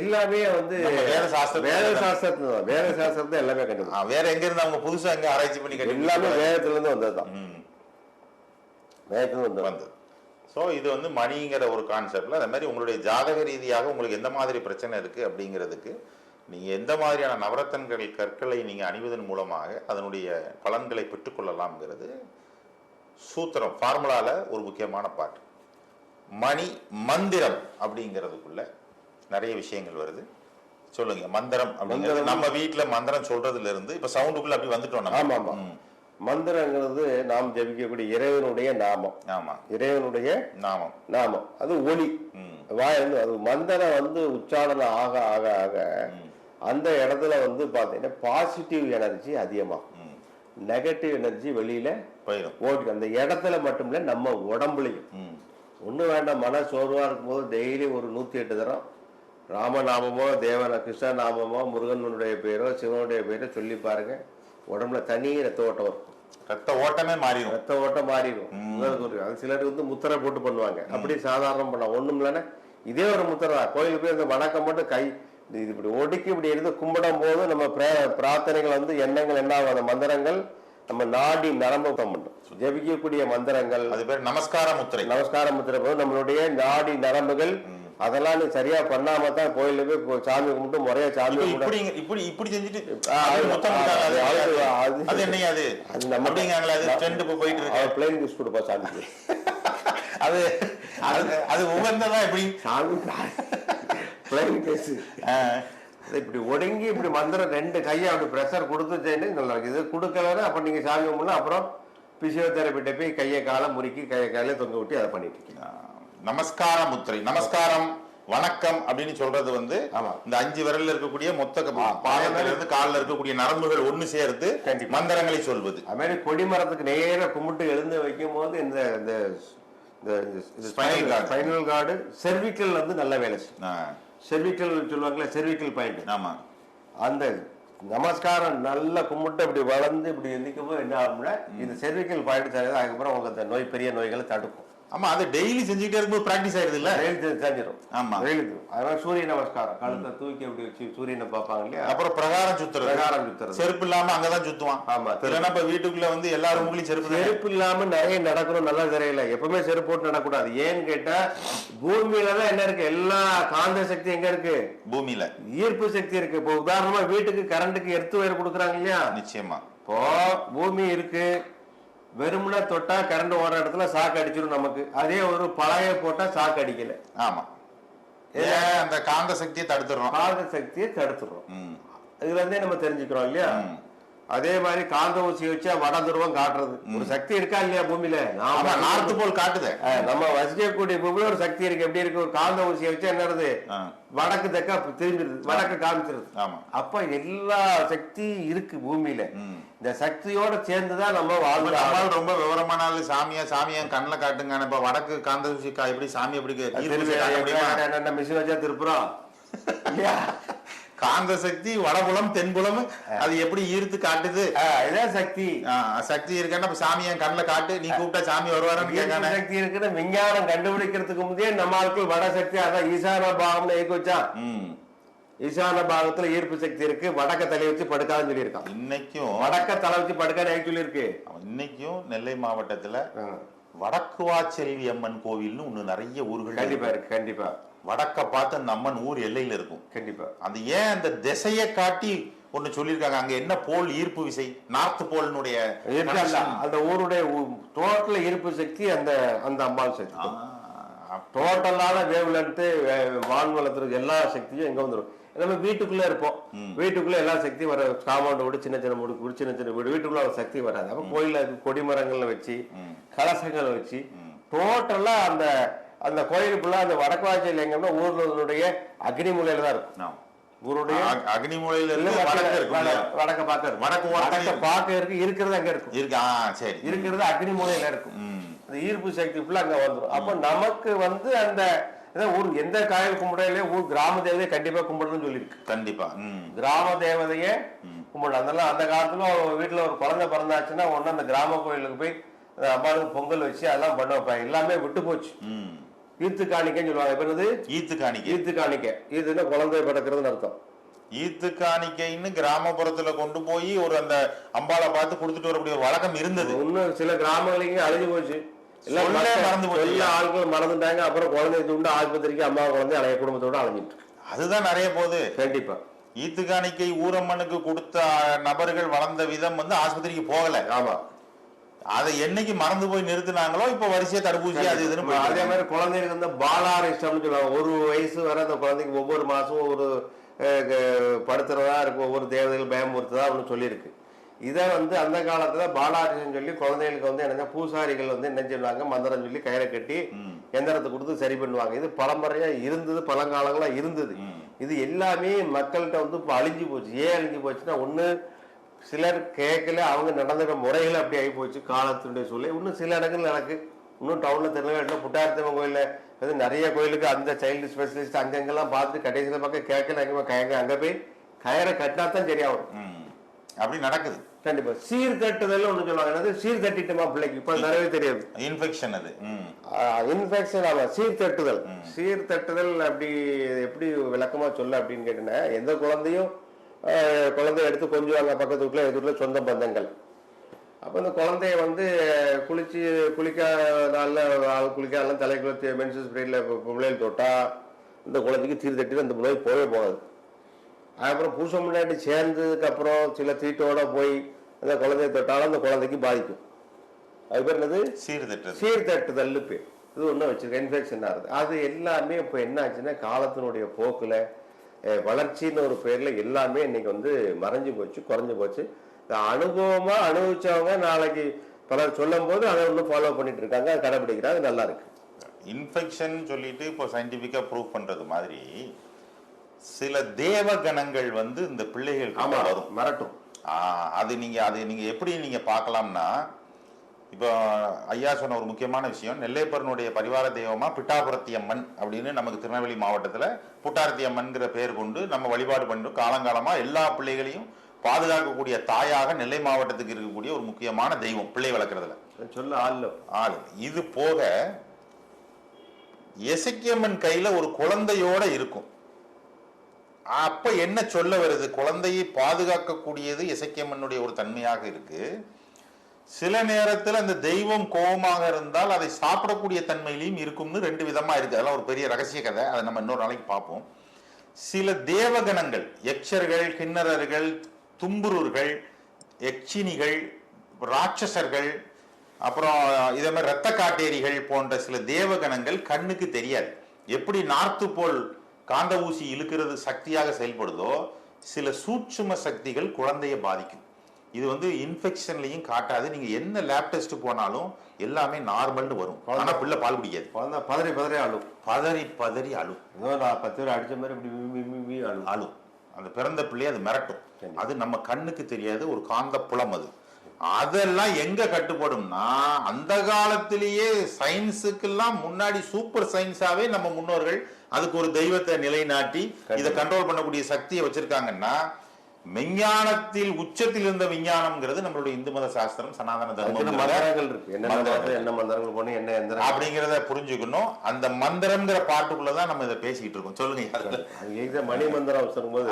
Speaker 2: எல்லாமே வந்து வேத சாஸ்திரத்தை எல்லாமே கண்டுபிடிச்சாங்க.
Speaker 1: வேற எங்க இருந்து அவங்க புதுசா எங்க ஆராய்ச்சி பண்ணி
Speaker 2: எல்லாமே வேதத்துல இருந்து வந்ததுதான். வேதத்துல இருந்து
Speaker 1: வந்தது. ஸோ இது வந்து மணிங்கிற ஒரு கான்செப்ட்ல அதே மாதிரி உங்களுடைய ஜாதக ரீதியாக உங்களுக்கு எந்த மாதிரி பிரச்சனை இருக்கு அப்படிங்கிறதுக்கு நீங்க எந்த மாதிரியான நவரத்தன்கள் கற்களை நீங்க அணிவதன் மூலமாக அதனுடைய பலன்களை பெற்றுக்கொள்ளலாம்ங்கிறது சூத்திரம், ஃபார்முலால ஒரு முக்கியமான பாட்டு. மணி மந்திரம் அப்படிங்கிறதுக்குள்ள நிறைய விஷயங்கள் வருது. சொல்லுங்க. மந்திரம் அப்படிங்கிறது நம்ம வீட்டுல மந்திரம் சொல்றதுல இருந்து இப்ப சவுண்டுக்குள்ள அப்படி வந்துட்டோம்.
Speaker 2: ஆமா ஆமா. மந்திரங்கிறது நாம் ஜபிக்கக்கூடிய இறைவனுடைய நாமம்.
Speaker 1: ஆமா,
Speaker 2: இறைவனுடைய
Speaker 1: நாமம்.
Speaker 2: நாமம் அது ஒளி வாயிலிருந்து அது மந்திரம் உச்சாரணம் ஆக ஆக ஆக அந்த இடத்துல பாத்தீங்கன்னா பாசிட்டிவ் எனர்ஜி அதிகமாகும், நெகட்டிவ் எனர்ஜி வெளியில
Speaker 1: போயிடும்.
Speaker 2: ஓடி அந்த இடத்துல மட்டும் இல்ல நம்ம உடம்புலையும். ஒண்ணு வேண்டாம், மன சோர்வா இருக்கும் போது டெய்லி ஒரு 108 தரம் ராமநாமமோ தேவன கிருஷ்ண நாமமோ முருகனுடைய பேரோ சிவனுடைய பேரோ சொல்லி பாருங்க, உடம்புல தனி ரத்த ஓட்டம் இருக்கும்.
Speaker 1: ரத்த ஓட்டமே மாறிடும்.
Speaker 2: ரத்த ஓட்டம் மாறிடும். அது சிலருக்கு முத்திரை போட்டு பண்ணுவாங்க, அப்படி சாதாரணம் பண்ணலாம். ஒண்ணும் இல்லைன்னா இதே ஒரு முத்திரை தான். கோயிலுக்கு போய் இந்த வணக்கம் மட்டும் கை இது இப்படி ஒடுக்கி இப்படி இருந்து கும்பிடும் போது நம்ம பிரார்த்தனைகள் எண்ணங்கள் என்ன ஆகும், அந்த மந்திரங்கள் நம்ம நாடி நரம்பு பண்ணும். ஜபிக்கக்கூடிய மந்திரங்கள்
Speaker 1: அது பேர் நமஸ்கார முத்திரை.
Speaker 2: நமஸ்கார முத்திரை போது நம்மளுடைய நாடி நரம்புகள் அதெல்லாம் நீ சரியா பண்ணாம தான் கோயில போய் சாமி கும்பிட்டு முறையா சாமி
Speaker 1: இப்படி செஞ்சுட்டு அது என்னையா அது அப்படிங்காங்களா? அது ட்ரெண்ட் இப்ப போயிட்டு இருக்கு.
Speaker 2: பிளைன் கிஸ் கொடுப்பா சாமிக்கு.
Speaker 1: அது அது உகந்ததா எப்படி
Speaker 2: சாமி பிளைன் கேஸ் இப்படி ஒடுங்கி இப்படி மந்திரம் 2 கையை அப்படி ப்ரெஷர் கொடுத்துட்டேன்னு நல்லா இருக்கு. இது கொடுக்கலன்னா அப்ப நீங்க சாமி கும்பிடலாம். அப்புறம் பிசியோதெரபிட்ட போய் கையை காலை முறுக்கி கையை காலையில தொங்க விட்டு அதை பண்ணிட்டு இருக்கீங்க.
Speaker 1: நமஸ்கார முத்திரை, நமஸ்காரம் வணக்கம் அப்படின்னு சொல்றது இந்த 5 விரல்ல இருக்கக்கூடிய மொத்த பாதத்துல இருந்து காலில் இருக்கக்கூடிய நரம்புகள் ஒண்ணு சேர்த்து மந்திரங்களை சொல்வது.
Speaker 2: அது மாதிரி கொடிமரத்துக்கு நேர கும்பிட்டு எழுந்து வைக்கும் போது இந்த ஸ்பைனல் கார்டு செர்விக்கல் நல்ல வேலை செய்யும். செர்விக்கல் சொல்லுவாங்களே, செர்விக்கல் பாயிண்ட்.
Speaker 1: ஆமா,
Speaker 2: அந்த நமஸ்காரம் நல்லா கும்பிட்டு இப்படி வளர்ந்து இப்படி எந்திக்கும் போது என்ன ஆகும்னா இந்த செர்விக்கல் பாயிண்ட் அதுக்கப்புறம் உங்களுக்கு அந்த பெரிய நோய்களை தடுக்கும்.
Speaker 1: ஆமா, அது டெய்லி செஞ்சுக்கிட்டே இருக்கும்போது பிராக்டிஸ் ஆயிடுது இல்ல,
Speaker 2: செஞ்சிடும்.
Speaker 1: ஆமா,
Speaker 2: அதனால சூரிய நமஸ்காரம் கழுத்தை தூக்கி அப்படி வச்சு சூரியனை பார்ப்பாங்க இல்லையா.
Speaker 1: அப்புறம் பிரகாரம் சுத்துறது, செருப்பு இல்லாம அங்கதான் சுத்துவான்.
Speaker 2: ஆமா,
Speaker 1: இல்லைன்னா இப்ப வீட்டுக்குள்ள எல்லா ரூம்லயும்
Speaker 2: செருப்பு இல்லாம நிறைய நடக்கணும், நல்லா தெரியல. எப்பவுமே செருப்பு போட்டு நடக்கூடாது. ஏன்னு கேட்டா பூமியிலதான் என்ன இருக்கு, எல்லா காந்த சக்தி எங்க இருக்கு,
Speaker 1: பூமியில
Speaker 2: ஈர்ப்பு சக்தி இருக்கு. இப்போ உதாரணமா வீட்டுக்கு கரண்ட்டுக்கு எர்த்து வயர் கொடுக்குறாங்க இல்லையா.
Speaker 1: நிச்சயமா
Speaker 2: இப்போ பூமி இருக்கு, வெறுமனா தொட்டா கரண்ட் ஓடுற இடத்துல சாக்கு அடிச்சிடும் நமக்கு. அதே ஒரு பழைய போட்டா சாக்கு அடிக்கல.
Speaker 1: ஆமா, அந்த காந்த சக்தியை தடுத்துறோம்.
Speaker 2: காந்த சக்தியை தடுத்துறோம். இதுல இருந்தே நம்ம தெரிஞ்சுக்கிறோம் இல்லையா. அதே மாதிரி காந்த ஊசி வச்சா வட துருவம் காட்டுறது ஒரு சக்தி இருக்கா இல்லையா பூமியில.
Speaker 1: நார்த்து போல் காட்டுது.
Speaker 2: நம்ம வசிக்கக்கூடிய பூமியில ஒரு சக்தி இருக்கு. எப்படி இருக்கு, ஒரு காந்த ஊசியை வச்சா என்னது வடக்கு தெக்கா திரும்பிடுது, வடக்கு காமிச்சிருது. அப்ப எல்லா சக்தி இருக்கு பூமியில. இந்த சக்தியோட சேர்ந்துதான் நம்ம வாழ்க்கை.
Speaker 1: ரொம்ப விவரமான சாமியா கண்ணுல காட்டுங்க. இப்ப வடக்கு காந்த ஊசி எப்படி சாமி எப்படி
Speaker 2: மிஷின் வச்சா திருப்புறோம் இல்லையா.
Speaker 1: காந்த சக்தி வடபுலம் தென்புலம் அது எப்படி ஈர்த்து காட்டுது.
Speaker 2: இதான் சக்தி.
Speaker 1: சக்தி இருக்குன்னா சாமியை கண்ணுல காட்டு, நீ கூப்பிட்டா சாமி வருவாருன்னு கேட்கான
Speaker 2: சக்தி இருக்குன்னு விஞ்ஞானம் கண்டுபிடிக்கிறதுக்கு முந்தைய நம்ம ஆட்கள் வட சக்தி அதான் ஈசான பாகம்னு ஏக்கி வச்சான். ஈசான பாகத்துல ஈர்ப்பு சக்தி இருக்கு, வடக்க தலை வச்சு படுக்காதுன்னு சொல்லியிருக்கான்.
Speaker 1: இன்னைக்கும்
Speaker 2: வடக்க தலை வச்சு படுக்கான்னு சொல்லியிருக்கு.
Speaker 1: இன்னைக்கும் நெல்லை மாவட்டத்துல வடக்குவாச்செல்வி அம்மன் கோவில்னு ஒண்ணு நிறைய ஊர்கள்
Speaker 2: கண்டிப்பா இருக்கு. கண்டிப்பா
Speaker 1: வடக்க பார்த்து அந்த அம்மன் ஊர் எல்லையில இருக்கும்.
Speaker 2: கண்டிப்பா
Speaker 1: அந்த ஏன் அந்த திசையை காட்டி ஒண்ணு சொல்லியிருக்காங்க. அங்க என்ன போல் ஈர்ப்பு விசை, நார்த் போலினுடைய
Speaker 2: அந்த ஊருடைய டோட்டல் ஈர்ப்பு சக்தி அந்த அந்த அம்பாள் சக்தி. டோட்டலான வேவ்லென்த் வான்வளத்துல எல்லா சக்தியும் எங்க வந்துடும். நம்ம வீட்டுக்குள்ள இருப்போம், வீட்டுக்குள்ள எல்லா சக்தியும் வர. காம்பவுண்ட் விட சின்ன சின்ன முடுக்கு, சின்ன சின்ன வீடு, வீட்டுக்குள்ள ஒரு சக்தி வராது. அப்ப கோயில கொடிமரங்கள்ல வச்சு கலசங்களை வச்சு டோட்டலா அந்த அந்த கோயிலுக்குள்ள அந்த வடக்கு வாசல் எங்கன்னா ஊர்களுடைய அக்னிமூலையில தான் இருக்கும். ஊருடைய
Speaker 1: அக்னிமூலையில
Speaker 2: வடக்க பார்க்க வடக்கு பார்க்க இருக்கு, இருக்கிறது அங்க இருக்கும்.
Speaker 1: சரி,
Speaker 2: இருக்கிறது அக்னிமூலையில இருக்கும். அந்த ஈர்ப்பு சக்தி ஃபுல்லா அங்க வந்துடும். அப்ப நமக்கு அந்த ஊர் எந்த காயல் கும்பிடையிலே ஊர் கிராம தேவதையை கண்டிப்பா கும்பிடணும்னு சொல்லியிருக்கு.
Speaker 1: கண்டிப்பா
Speaker 2: கிராம தேவதைய கும்பிடணும். அதெல்லாம் அந்த காலத்துல வீட்டுல ஒரு குழந்தை பிறந்தாச்சுன்னா ஒண்ணு அந்த கிராம கோயிலுக்கு போய் அம்மாவுக்கு பொங்கல் வச்சு அதெல்லாம் பண்ண வைப்பாங்க. எல்லாமே விட்டு போச்சு. ஈத்து காணிக்கைன்னு சொல்லுவாங்க. எப்ப
Speaker 1: ஈத்து காணிக்கை,
Speaker 2: ஈத்து காணிக்கை, ஈத்துன்னா குழந்தை பிறக்கிறதுன்னு அர்த்தம்.
Speaker 1: ஈத்து காணிக்கைன்னு கிராமப்புறத்துல கொண்டு போய் ஒரு அந்த அம்பாளை பார்த்து கொடுத்துட்டு வரக்கூடிய ஒரு வழக்கம் இருந்தது.
Speaker 2: இன்னும் சில கிராமங்களுக்கு அழிஞ்சு போச்சு. எல்லாம் மறந்து போச்சு. எல்லா ஆட்களும் மறந்துட்டாங்க. அப்புறம் குழந்தைய தூண்டு ஆஸ்பத்திரிக்கு அம்மா குழந்தை அழைய குடும்பத்தோட அலைஞ்சிட்டு.
Speaker 1: அதுதான் நிறைய போகுது.
Speaker 2: கண்டிப்பா
Speaker 1: ஈத்து காணிக்கை ஊரம்மனுக்கு கொடுத்த நபர்கள் வளர்ந்த விதம் ஆஸ்பத்திரிக்கு போகல.
Speaker 2: ஆமா,
Speaker 1: அதை என்னைக்கு மறந்து போய் நிறுத்தினாங்களோ இப்ப வரிசையா தடுப்பூசி அது இதுன்னு
Speaker 2: அதே மாதிரி குழந்தைகளுக்கு வந்து பாலாரிஷ்டம்னு சொல்லுவாங்க. ஒரு வயசு வரை அந்த குழந்தைக்கு ஒவ்வொரு மாசமும் ஒரு படுத்துறதா இருக்கும், ஒவ்வொரு தேவதைகள் பயமுறுத்துதா அப்படின்னு சொல்லியிருக்கு. இதை வந்து அந்த காலத்துல பாலாரிஷ்டம் சொல்லி குழந்தைகளுக்கு வந்து என்ன பூசாரிகள் வந்து என்ன செய்வாங்க, மந்திரம் சொல்லி கயிறை கட்டி எந்திரத்தை கொடுத்து சரி பண்ணுவாங்க. இது பரம்பரையா இருந்தது, பழங்காலங்களா இருந்தது. இது எல்லாமே மக்கள்கிட்ட வந்து இப்போ அழிஞ்சு போச்சு. ஏன் அழிஞ்சு போச்சுன்னா, ஒண்ணு சிலர் கேட்கல, அவங்க நடந்துகிற முறைகள் அப்படி ஆகி போச்சு காலத்தினுடைய சூழ்நிலை. இன்னும் சில இடங்கள் நடக்கு. இன்னும் டவுன்ல திருநெல்வேலியில புட்டாரத்தம்மன் கோயில்ல வந்து நிறைய கோயிலுக்கு அந்த சைல்டு ஸ்பெஷலிஸ்ட் அங்கெங்கெல்லாம் பார்த்து கடைசியில பக்கம் கேட்கல, அங்க போய் கயிறை கட்டினாத்தான் சரியாகும்.
Speaker 1: அப்படி நடக்குது.
Speaker 2: கண்டிப்பா சீர்தட்டுதல் ஒண்ணு சொல்லுவாங்க. என்னது சீர்தட்டிட்டுமா பிள்ளைக்கு இப்ப நிறைய தெரியாது.
Speaker 1: இன்ஃபெக்ஷன் அது
Speaker 2: இன்ஃபெக்ஷன் ஆமா. சீர்தட்டுதல் சீர்தட்டுதல் அப்படி எப்படி விளக்கமா சொல்ல அப்படின்னு கேட்டீங்கன்னா, எந்த குழந்தையும் குழந்தைய எடுத்து கொஞ்சுவாங்க பக்கத்து வீட்டுல, எதிர்ல சொந்த பந்தங்கள். அப்ப இந்த குழந்தைய வந்து குளிக்காத தலைக்குள்ள மென்சஸ் பீரியட்ல பிள்ளைகள் தொட்டா இந்த குழந்தைக்கு சீர்தட்டி அந்த நோய் போகவே போகாது. அதுக்கப்புறம் புருஷன் முன்னாடி சேர்ந்ததுக்கு அப்புறம் சில தீட்டோட போய் அந்த குழந்தைய தொட்டாலும் அந்த குழந்தைக்கு பாதிக்கும். அது பேர் என்னது? சீர்தட்டுதல் பேர். இது ஒன்றும் வச்சிருக்கேன். இன்ஃபெக்ஷன் ஆகுது. அது எல்லாமே இப்போ என்ன ஆச்சுன்னா, காலத்தினுடைய போக்குல வளர்ச்சின்னு ஒரு பேர்ல எல்லாமே இன்னைக்கு வந்து மறைஞ்சு போச்சு, குறைஞ்சு போச்சு. அனுபவமா அனுபவிச்சவங்க நாளைக்கு பலர் சொல்லும் போது அதை ஒன்று ஃபாலோ பண்ணிட்டு இருக்காங்க, அதை கடைபிடிக்கிறாங்க. அது நல்லா இருக்கு.
Speaker 1: இன்ஃபெக்ஷன் சொல்லிட்டு இப்போ சயின்டிபிக்கா ப்ரூவ் பண்றது மாதிரி சில தேவகணங்கள் வந்து இந்த பிள்ளைகள் வரும்,
Speaker 2: மிரட்டும்.
Speaker 1: அது நீங்க எப்படி நீங்க பார்க்கலாம்னா, இப்போ ஐயா சொன்ன ஒரு முக்கியமான விஷயம், நெல்லையப்பரனுடைய பரிவார தெய்வமா பிட்டாபுரத்தி அம்மன் அப்படின்னு நமக்கு திருநெல்வேலி மாவட்டத்துல புட்டாரத்தி அம்மன்கிற பேர் கொண்டு நம்ம வழிபாடு பண்ணுறோம். காலங்காலமா எல்லா பிள்ளைகளையும் பாதுகாக்கக்கூடிய தாயாக நெல்லை மாவட்டத்துக்கு இருக்கக்கூடிய ஒரு முக்கியமான தெய்வம் பிள்ளை வளர்க்கறதுல
Speaker 2: சொல்ல ஆள்.
Speaker 1: இது போக எசக்கியம்மன் கையில ஒரு குழந்தையோட இருக்கும். அப்ப என்ன சொல்ல வருது, குழந்தையை பாதுகாக்கக்கூடியது எசக்கியம்மனுடைய ஒரு தன்மையாக இருக்கு. சில நேரத்தில் அந்த தெய்வம் கோபமாக இருந்தால் அதை சாப்பிடக்கூடிய தன்மையிலையும் இருக்கும்னு ரெண்டு விதமா இருக்கு. அதெல்லாம் ஒரு பெரிய ரகசிய கதை, அதை நம்ம இன்னொரு நாளைக்கு பார்ப்போம். சில தேவகணங்கள், யக்ஷர்கள், கிண்ணறர்கள், தும்புரூர்கள், யட்சினிகள், ராட்சசர்கள், அப்புறம் இதே மாதிரி இரத்த காட்டேரிகள் போன்ற சில தேவகணங்கள் கண்ணுக்கு தெரியாது. எப்படி நார்த்து போல் காந்த ஊசி இழுக்கிறது சக்தியாக செயல்படுதோ, சில சூட்சும சக்திகள் குழந்தைய பாதிக்கும். இது வந்து இன்ஃபெக்ஷன்லையும் காட்டாது. நீங்க என்ன லேப் டெஸ்ட் போனாலும் எல்லாமே நார்மல்னு வரும். ஆனா பிள்ளை பால் குடிக்காது.
Speaker 2: பதறி அழும்.
Speaker 1: பதறி அழும்.
Speaker 2: 10 பேர் அடிச்ச மாதிரி இப்படி
Speaker 1: அழும். அந்த பிறந்த பிள்ளையை அது மிரட்டும். அது நம்ம கண்ணுக்கு தெரியாது, ஒரு காந்த புலம் அது. அதெல்லாம் எங்க கட்டுப்படும்னா, அந்த காலத்திலேயே சயின்ஸுக்கெல்லாம் முன்னாடி சூப்பர் சயின்ஸாவே நம்ம முன்னோர்கள் அதுக்கு ஒரு தெய்வத்தை நிலைநாட்டி இதை கண்ட்ரோல் பண்ணக்கூடிய சக்தியை வச்சிருக்காங்கன்னா, விஞ்ஞானத்தில் உச்சத்தில் இருந்த விஞ்ஞானம்ங்கிறது நம்மளுடைய இந்து மத சாஸ்திரம், சனாதன தர்மம் அப்படிங்கிறத புரிஞ்சுக்கணும். அந்த மந்திரம்ங்கிற பாட்டுக்குள்ளதான் நம்ம இதை பேசிக்கிட்டு இருக்கோம். சொல்லுங்க.
Speaker 2: மணி மந்திரம் சொல்லும்போது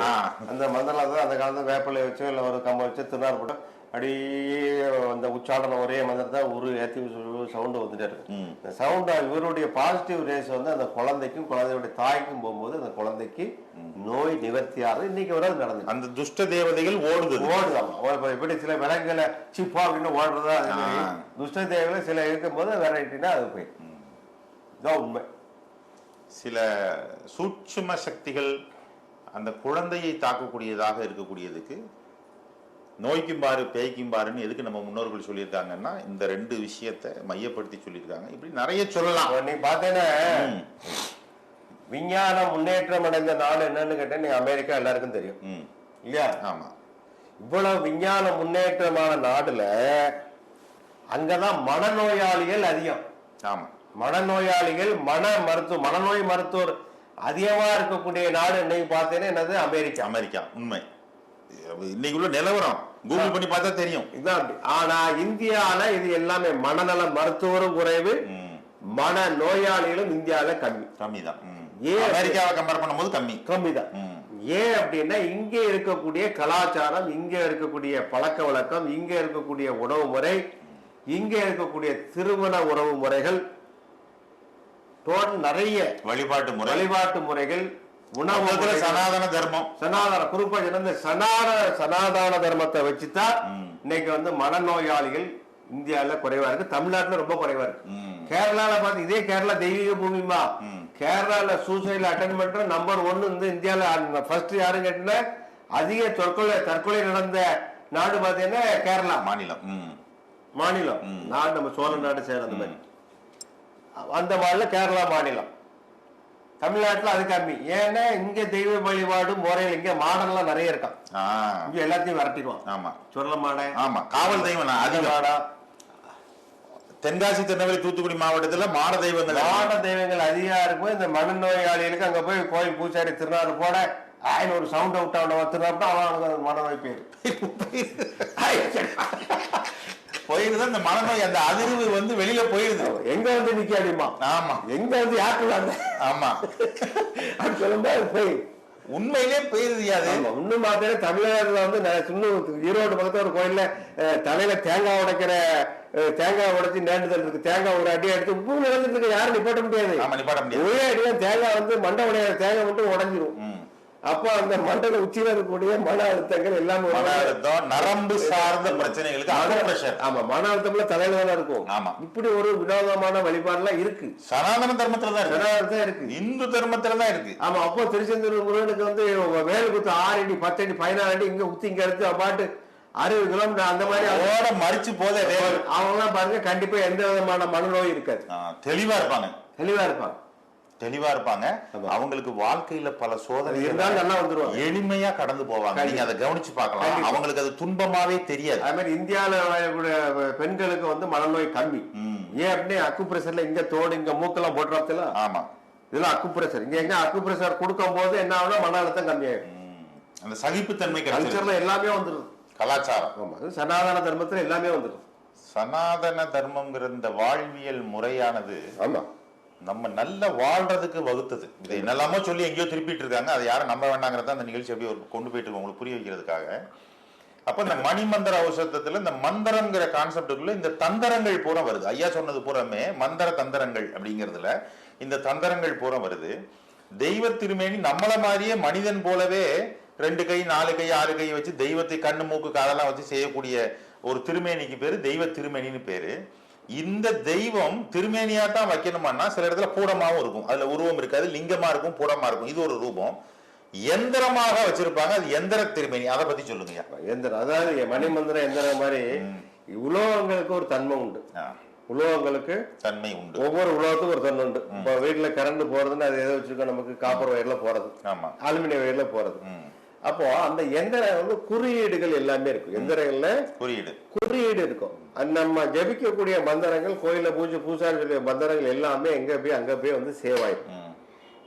Speaker 2: அந்த மந்திரம் அந்த காலத்துல வேப்பிலை வச்சு இல்ல ஒரு கம்ப வச்சு திருநாள் போட்டு அப்படியே அந்த உச்சாடன ஒரே மந்திரத்தை ஒரு ஏற்றி சவுண்டு வந்துட்டே இருக்கு. இந்த சவுண்டா இவருடைய பாசிட்டிவ் ரேஸ் வந்து அந்த குழந்தைக்கும் குழந்தையுடைய தாய்க்கும் போகும்போது அந்த குழந்தைக்கு நோய் நிவர்த்தியாகிறது. இன்னைக்கு வரை அது நடந்தது.
Speaker 1: அந்த துஷ்ட தேவதைகள் ஓடுதாமா.
Speaker 2: எப்படி சில விலங்குகளை சிப்பா அப்படின்னு ஓடுறதா, துஷ்ட தேவதைகள் சில இருக்கும் போது வெரைட்டினா அது போய் இதான் உண்மை.
Speaker 1: சில சூட்சும சக்திகள் அந்த குழந்தையை தாக்கக்கூடியதாக இருக்கக்கூடியதுக்கு நோய்க்கும் பாரு பேய்க்கும் பாருன்னு எதுக்கு நம்ம முன்னோர்கள் சொல்லியிருக்காங்கன்னா, இந்த ரெண்டு விஷயத்தை மையப்படுத்தி சொல்லியிருக்காங்க. இப்படி நிறைய சொல்லலாம்.
Speaker 2: நீ பார்த்தேன்னா விஞ்ஞானம் முன்னேற்றம் அடைந்த நாடு என்னன்னு கேட்டேன், நீங்க அமெரிக்கா எல்லாருக்கும் தெரியும் இல்லையா?
Speaker 1: ஆமா.
Speaker 2: இவ்வளவு விஞ்ஞான முன்னேற்றமான நாடுல அங்கதான் மனநோயாளிகள் அதிகம்.
Speaker 1: ஆமா.
Speaker 2: மனநோயாளிகள் மனநோய் மருத்துவர் அதிகமா இருக்கக்கூடிய நாடு இன்னைக்கு பார்த்தேன்னா என்னது? அமெரிக்கா.
Speaker 1: உண்மை. இன்னைக்கு உள்ள நிலவரம் கூகுள் பண்ணி பார்த்தா தெரியும்.
Speaker 2: ஆனா இந்தியால இது எல்லாமே மனநல மருத்துவரும் குறைவு, மன நோயாளிகளும் இந்தியாவில கம்மிதான்.
Speaker 1: அமெரிக்காவை கம்பேர் பண்ணும்போது
Speaker 2: கம்மிதான். ஏன் அப்படின்னா, இங்க இருக்கக்கூடிய கலாச்சாரம், இங்க இருக்கக்கூடிய பழக்க வழக்கம், இங்க இருக்கக்கூடிய உணவு முறை, இங்க இருக்கக்கூடிய திருமண உறவு முறைகள், நிறைய வழிபாட்டு முறைகள், உணவு,
Speaker 1: சனாதன தர்மம்,
Speaker 2: குறிப்பா சனாதன தர்மத்தை வச்சுதான் இன்னைக்கு வந்து மனநோயாளிகள் இந்தியாவில குறைவா இருக்கு, தமிழ்நாட்டுல ரொம்ப குறைவா இருக்கு. கேரளால பார்த்து இதே கேரளா தெய்வீக பூமிமா, கேரளால சூசைட்ல அட்டன் பண்ற நம்பர் 1 வந்து இந்தியாவில ஃபர்ஸ்ட் யாரும் கேட்டீங்கன்னா அதிக தற்கொலை நடந்த நாடு பாத்தீங்கன்னா கேரளா மாநிலம். நாடு நம்ம சோழ நாடு சேர அந்த மாதிரி அந்த மாதிரில கேரளா மாநிலம். தமிழ்நாட்டுல அது கம்மி. ஏன்னா இங்க தெய்வ வழிபாடு முறைகள் இங்க மாடெல்லாம் நிறைய இருக்கான். இங்க எல்லாத்தையும் விரட்டிடுவான்.
Speaker 1: ஆமா,
Speaker 2: சொல்ல மாடேன்.
Speaker 1: ஆமா, காவல் தெய்வம் அதிகமாடா. தென்காசி, திருநெல்வேலி, தூத்துக்குடி மாவட்டத்துல மாட தெய்வங்கள்
Speaker 2: அதிகமா இருக்கும். இந்த மனநோயாளிகளுக்கு அங்க போய் கோயில் பூசாரி திருநாள் போட ஆயிரம் ஒரு சவுண்ட் அவுட் ஆகணும் திருநாள் அவனுக்கு மனநோய் பேரு
Speaker 1: போயிருது. அந்த மனநோய் அந்த அதிர்வு வந்து வெளியில போயிருது.
Speaker 2: எங்க வந்து நிக்காடிமா.
Speaker 1: ஆமா,
Speaker 2: எங்க வந்து யாருக்குள்ள.
Speaker 1: ஆமா,
Speaker 2: அது சொல்லும்போது போய்
Speaker 1: உண்மையிலே போயிருது.
Speaker 2: இன்னும் பார்த்தா தமிழகத்துல வந்து இன்னும் ஈரோடு பக்கத்துல ஒரு கோயில்ல தலையில தேங்காய் உடைச்சு நேண்டுதல் இருக்கு. தேங்காய் ஒரு அடி எடுத்து உப்பு நடந்துட்டு இருக்கு. யாரும் நிப்பாட்ட முடியாது. ஒரே அடியா தேங்காய் வந்து மண்டை உடைய தேங்காய் மட்டும் உடஞ்சிரும். அப்போ அந்த மண்டல உச்சியில இருக்கக்கூடிய மன அழுத்தங்கள் எல்லாமே
Speaker 1: நரம்பு சார்ந்த பிரச்சனைகளுக்கு.
Speaker 2: ஆமா, மன அழுத்தம்ல தலையில தானே இருக்கும்.
Speaker 1: ஆமா,
Speaker 2: இப்படி ஒரு வினோதமான வழிபாடுலாம் இருக்கு.
Speaker 1: சனாதன தர்மத்துலதான் இருக்கு, இந்து தர்மத்துலதான் இருக்கு.
Speaker 2: ஆமா, அப்போ திருச்செந்தூர் முருகனுக்கு வந்து வேல் குத்து 6 அடி 10 அடி 14 அடி இங்க குத்தி இங்க எடுத்து பாட்டு 60 கிலோமீட்டர் அந்த மாதிரி
Speaker 1: அதோட மறிச்சு போதே
Speaker 2: அவங்க எல்லாம் பாருங்க கண்டிப்பா எந்த விதமான மனநோய் இருக்காது.
Speaker 1: தெளிவா இருப்பாங்க. அவங்களுக்கு வாழ்க்கையில பல சோதனை எளிமையா கடந்து போவாங்க. நீங்க அதை கவனிச்சு பார்க்கலாம். அவங்களுக்கு அது துன்பமாவே தெரியாது.
Speaker 2: அது மாதிரி இந்தியாவில பெண்களுக்கு வந்து மனநோய் கம்மி. ஏன் அப்படியே அக்குப்ரெஷர்ல இங்க தோடு இங்க மூக்கெல்லாம் போடுறதுல.
Speaker 1: ஆமா,
Speaker 2: இதெல்லாம் அக்குப்ரெஷர். இங்க எங்க அக்குப்ரெஷர் கொடுக்கும் போது என்ன ஆகுனா மன அழுத்தம் கம்மியாயிடும்.
Speaker 1: அந்த சகிப்புத்தன்மை
Speaker 2: கல்ச்சர்ல எல்லாமே வந்துடும்.
Speaker 1: கலாச்சாரம்.
Speaker 2: ஆமா, சனாதன தர்மத்துல எல்லாமே வந்துடும்.
Speaker 1: சனாதன தர்மம்ங்கிற இந்த வாழ்வியல் முறையானது ஆமா நம்ம நல்ல வாழ்றதுக்கு வகுத்தது. இதை என்னெல்லாமோ சொல்லி எங்கேயோ திருப்பிட்டு இருக்காங்க. அதை யாரும் நம்ப வேண்டாங்கிறத அந்த நிகழ்ச்சி அப்படியே கொண்டு போயிட்டு உங்களுக்கு புரிய வைக்கிறதுக்காக. அப்ப இந்த மணிமந்திர ஔஷதத்துல இந்த மந்திரம்ங்கிற கான்செப்டுக்குள்ள இந்த தந்திரங்கள் பூரா வருது. ஐயா சொன்னது பூராமே மந்திர தந்திரங்கள் அப்படிங்கிறதுல இந்த தந்திரங்கள் பூரா வருது. தெய்வ திருமேனி நம்மள மாதிரியே மனிதன் போலவே 2 கை 4 கை 6 கை வச்சு தெய்வத்தை கண்ணு மூக்கு காதெல்லாம் வச்சு செய்யக்கூடிய ஒரு திருமேனிக்கு பேரு தெய்வ திருமேனின்னு பேரு. இந்த தெய்வம் திருமேனியா தான் வைக்கணுமானா சில இடத்துல பூடமாவும் இருக்கும். அதுல உருவம் இருக்காது, லிங்கமா இருக்கும், பூடமா இருக்கும். இது ஒரு ரூபம். எந்திரமாக வச்சிருப்பாங்க, அது எந்திர திருமேனி. அதை பத்தி சொல்லுங்க.
Speaker 2: எந்திரம் அதாவது மணிமந்திர எந்திரம் மாதிரி உலோகங்களுக்கு ஒரு தன்மை உண்டு. உலோகங்களுக்கு தன்மை உண்டு. ஒவ்வொரு உலோகத்துக்கும் ஒரு தன்மை உண்டு. இப்போ வீட்டுல கரண்ட் போறதுன்னு அது எதை வச்சிருக்கோம், நமக்கு காப்பர் வயர்ல போறது, அலுமினிய வயர்ல போறது. அப்போ அந்த எந்திரம் வந்து குறியீடுகள் எல்லாமே இருக்கும். எந்திரங்கள்ல குறியீடு இருக்கும். நம்ம ஜபிக்கக்கூடிய மந்திரங்கள் கோயில பூசாரி சொல்லிய மந்திரங்கள் எல்லாமே எங்க போய் அங்க போய் வந்து சேவ் ஆயிடும்.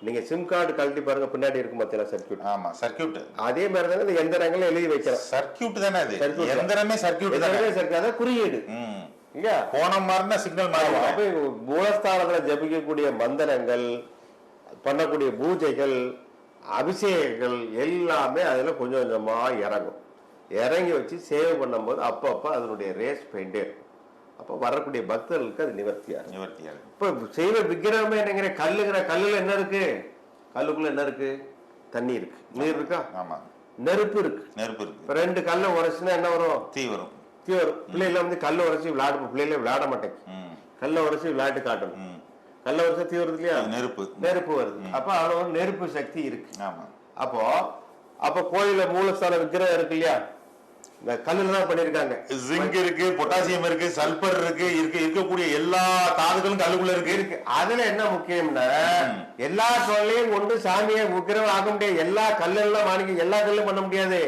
Speaker 2: நீங்க சிம் கார்டு கழட்டி பாருங்க, பின்னாடி இருக்கும் மத்தியில சர்க்கியூட். ஆமா, சர்க்கியூட். அதே மாதிரி தானே இந்த எந்திரங்கள் எழுதி வைக்கிறோம். சர்க்கியூட் தானே அது. எந்திரமே சர்க்கியூட் தானே, குறியீடு. போன மாதிரி சிக்னல் மாதிரி. மூலஸ்தானத்துல ஜபிக்கக்கூடிய மந்திரங்கள், பண்ணக்கூடிய பூஜைகள், அபிஷேகங்கள் எல்லாமே அதுல கொஞ்சம் கொஞ்சமா இறங்கி வச்சு சேவ் பண்ணும் போது அப்பப்ப அதனுடைய ரேஸ் போயிட்டே இருக்கும். அப்ப வரக்கூடிய பக்தர்களுக்கு அது நிவர்த்தியா இருக்கும். இப்ப செய்வ விக்கிரகமே என்னங்கிற கல்லுல என்ன இருக்கு? கல்லுக்குள்ள என்ன இருக்கு? தண்ணி இருக்கு, நீர் இருக்கா? ஆமா, நெருப்பு இருக்கு. இப்ப 2 கல்லை உரைச்சுன்னா என்ன வரும்? தீ வரும். பிள்ளைல வந்து கல்லை உரைச்சி பிள்ளைல விளையாட மாட்டேங்க. கல்லை உரைச்சி விளையாட்டு காட்டணும். கல்ல வருஷம் தீ வருது இல்லையா? நெருப்பு வருது. அப்ப அவ்வளவு நெருப்பு சக்தி இருக்கு. அப்ப கோயில மூலஸ்தான விக்கிரகம் இருக்கு இல்லையா, இந்த கல்லுல தான் பண்ணிருக்காங்க. ஜிங்க் இருக்கு, பொட்டாசியம் இருக்கு, சல்பர் இருக்கு, இருக்கக்கூடிய எல்லா தாதுகளும் கல்லுக்குள்ள இருக்கு. அதுல என்ன முக்கியம்னா எல்லா கோயிலையும் கொண்டு சாமியை விக்கிரகம் ஆக முடியாது. எல்லா கல்லெல்லாம் வாங்கி எல்லா கல்லும் பண்ண முடியாது.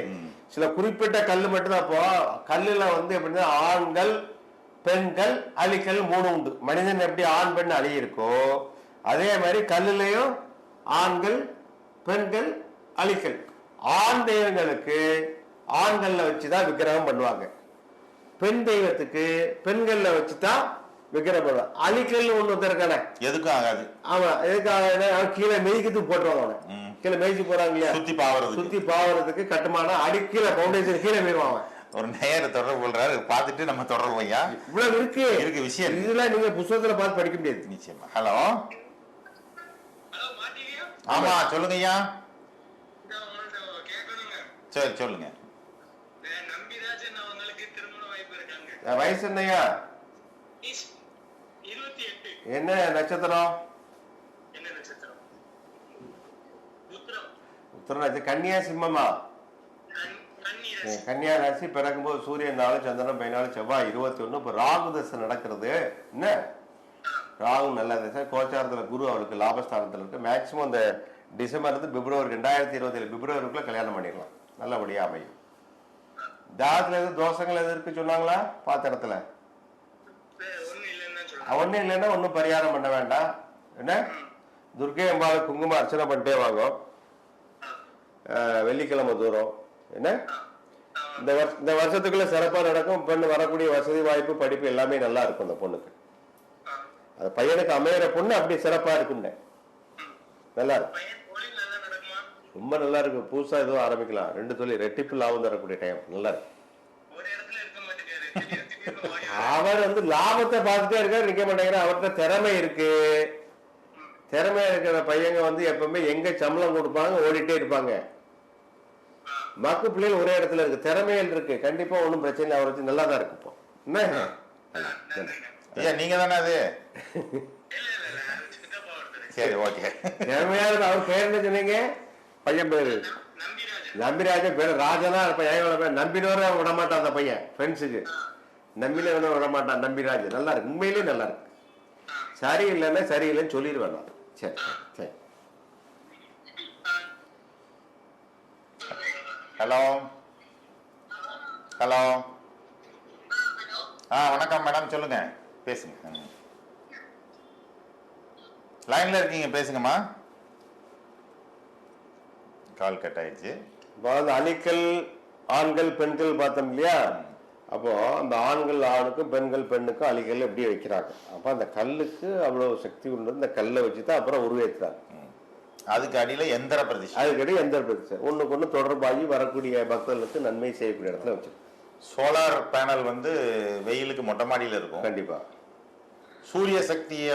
Speaker 2: சில குறிப்பிட்ட கல்லு மட்டும்தான். அப்போ கல்லுல வந்து எப்படின்னா ஆண்கள் பெண்கள் அழிக்கல் 3 உண்டு. மனிதன் எப்படி ஆண் பெண் அழி இருக்கோ அதே மாதிரி கல்லுலையும் ஆண்கள் பெண்கள் அழிக்கல். ஆண் தெய்வங்களுக்கு ஆண்கள்ல வச்சுதான் விக்கிரகம் பண்ணுவாங்க, பெண் தெய்வத்துக்கு பெண்கள்ல வச்சுதான் விக்கிரகம் பண்ணுவாங்க. அழிக்கல் ஒண்ணு இருக்கானே எதுக்கும் ஆகாது. ஆமா, எதுக்காக கீழே மெய்க்கு போட்டுருவாங்க. கீழே மெய்க்கு போறாங்க இல்லையா, சுத்தி பாவறதுக்கு கட்டுமான அடி கீழே பவுண்டேஷன் கீழே போயிருவாங்க. ஒரு நேர தொடர்பு கொள்றாரு, பார்த்துட்டு நம்ம தொடர்பு. ஐயா இவ்வளவு இருக்கு விஷயம். இதெல்லாம் நீங்க புத்தகத்துல பார்த்து படிக்க முடியாது நிச்சயமா. ஹலோ, ஆமா சொல்லுங்க ஐயா. சரி சொல்லுங்க. வயசு என்னையா?
Speaker 3: 28.
Speaker 2: என்ன நட்சத்திரம்?
Speaker 3: என்ன நட்சத்திரம்?
Speaker 2: உத்திரம் நட்சத்திரம். கன்னியா சிம்மமா? கன்னியா ராசி. பிறக்கும்போது சூரியன் 4, சந்திரன் 14, செவ்வாய் 21. இப்ப ராகு தசை நடக்கிறது. என்ன ராகு நல்ல தசை. கோச்சாரத்துல குரு அவருக்கு லாபஸ்தானத்துல இருக்கு. மேக்சிமம் இந்த டிசம்பர் இருந்து பிப்ரவரி 2027 பிப்ரவரிக்குள்ள கல்யாணம் பண்ணிடலாம். நல்லபடியா அமையும். ஜாதத்துல எது தோஷங்கள் எது இருக்கு சொன்னாங்களா? பார்த்த இடத்துல ஒன்னும் இல்லைன்னா ஒன்னும் பரிகாரம் பண்ண வேண்டாம். என்ன துர்க்கை அம்பாவை குங்குமம் அர்ச்சனை பண்ணிட்டே வாங்கும். வெள்ளிக்கிழமை தூரம். என்ன இந்த வருஷத்துக்குள்ள சிறப்பா நடக்கும். பெண்ணு வரக்கூடிய வசதி வாய்ப்பு படிப்பு எல்லாமே நல்லா இருக்கும். அந்த பொண்ணுக்கு அந்த பையனுக்கு அமையிற பொண்ணு அப்படி சிறப்பா இருக்குன்னு நல்லா இருக்கு. ரொம்ப நல்லா இருக்கு. புதுசா எதுவும் ஆரம்பிக்கலாம். 2 தொழில் ரெட்டிப்பு லாபம் தரக்கூடிய டைம். நல்லா இருக்கு. அவர் லாபத்தை பார்த்துட்டே இருக்காரு, நிக்க மாட்டேங்கிற. அவர்கிட்ட திறமை இருக்கு. திறமையா இருக்கிற பையங்க எப்பவுமே எங்க சம்பளம் கொடுப்பாங்க ஓடிட்டே இருப்பாங்க. மக்கு பிள்ளைகள் ஒரே இடத்துல இருக்கு. திறமைகள் இருக்கு. கண்டிப்பா ஒன்றும் பிரச்சனை இல்லை. அவரை வச்சு நல்லா தான் இருக்கு. இப்போ
Speaker 1: என்ன நீங்க தானே அது? சரி, ஓகே.
Speaker 2: திறமையான அவர் பேர் என்ன சொன்னீங்க? பையன் பேரு நம்பிராஜன். பேரு ராஜனா இருப்பேன். நம்பினோர விடமாட்டான் அந்த பையன். ஃப்ரெண்ட்ஸுக்கு நம்பின விடமாட்டான். நம்பிராஜன் நல்லா இருக்கு. உண்மையிலேயே நல்லா இருக்கு. சரி இல்லைன்னா சரியில்லைன்னு சொல்லிடுவேன் நான். சரி சரி.
Speaker 1: Hello hello. வணக்கம் மேடம், சொல்லுங்க, பேசுங்க. லைன்ல இருக்கீங்க, பேசுங்கம்மா. கால் கட் ஆயிடுச்சு.
Speaker 2: அணிக்கல் ஆண்கள் பெண்கள் பார்த்தோம் இல்லையா? அப்போ அந்த ஆண்கள் ஆணுக்கும் பெண்கள் பெண்ணுக்கும் அழிக்கல் எப்படி வைக்கிறாங்க. அப்போ அந்த கல்லுக்கு அவ்வளவு சக்தி உண்டு. இந்த கல்லை வச்சுதான் அப்புறம் உருவேற்றுறாங்க.
Speaker 1: அதுக்கு அடியில எந்திர பிரதிஷ்டை.
Speaker 2: அதுக்கு அடி எந்திர பிரதிஷ்டை. ஒண்ணுக்கு ஒண்ணு தொடர்பாகி வரக்கூடிய பக்தர்களுக்கு நன்மை செய்யக்கூடிய இடத்துல வச்சு.
Speaker 1: சோலார் பேனல் வெயிலுக்கு மொட்டை மாடியில இருக்கும்.
Speaker 2: கண்டிப்பா
Speaker 1: சூரிய சக்தியை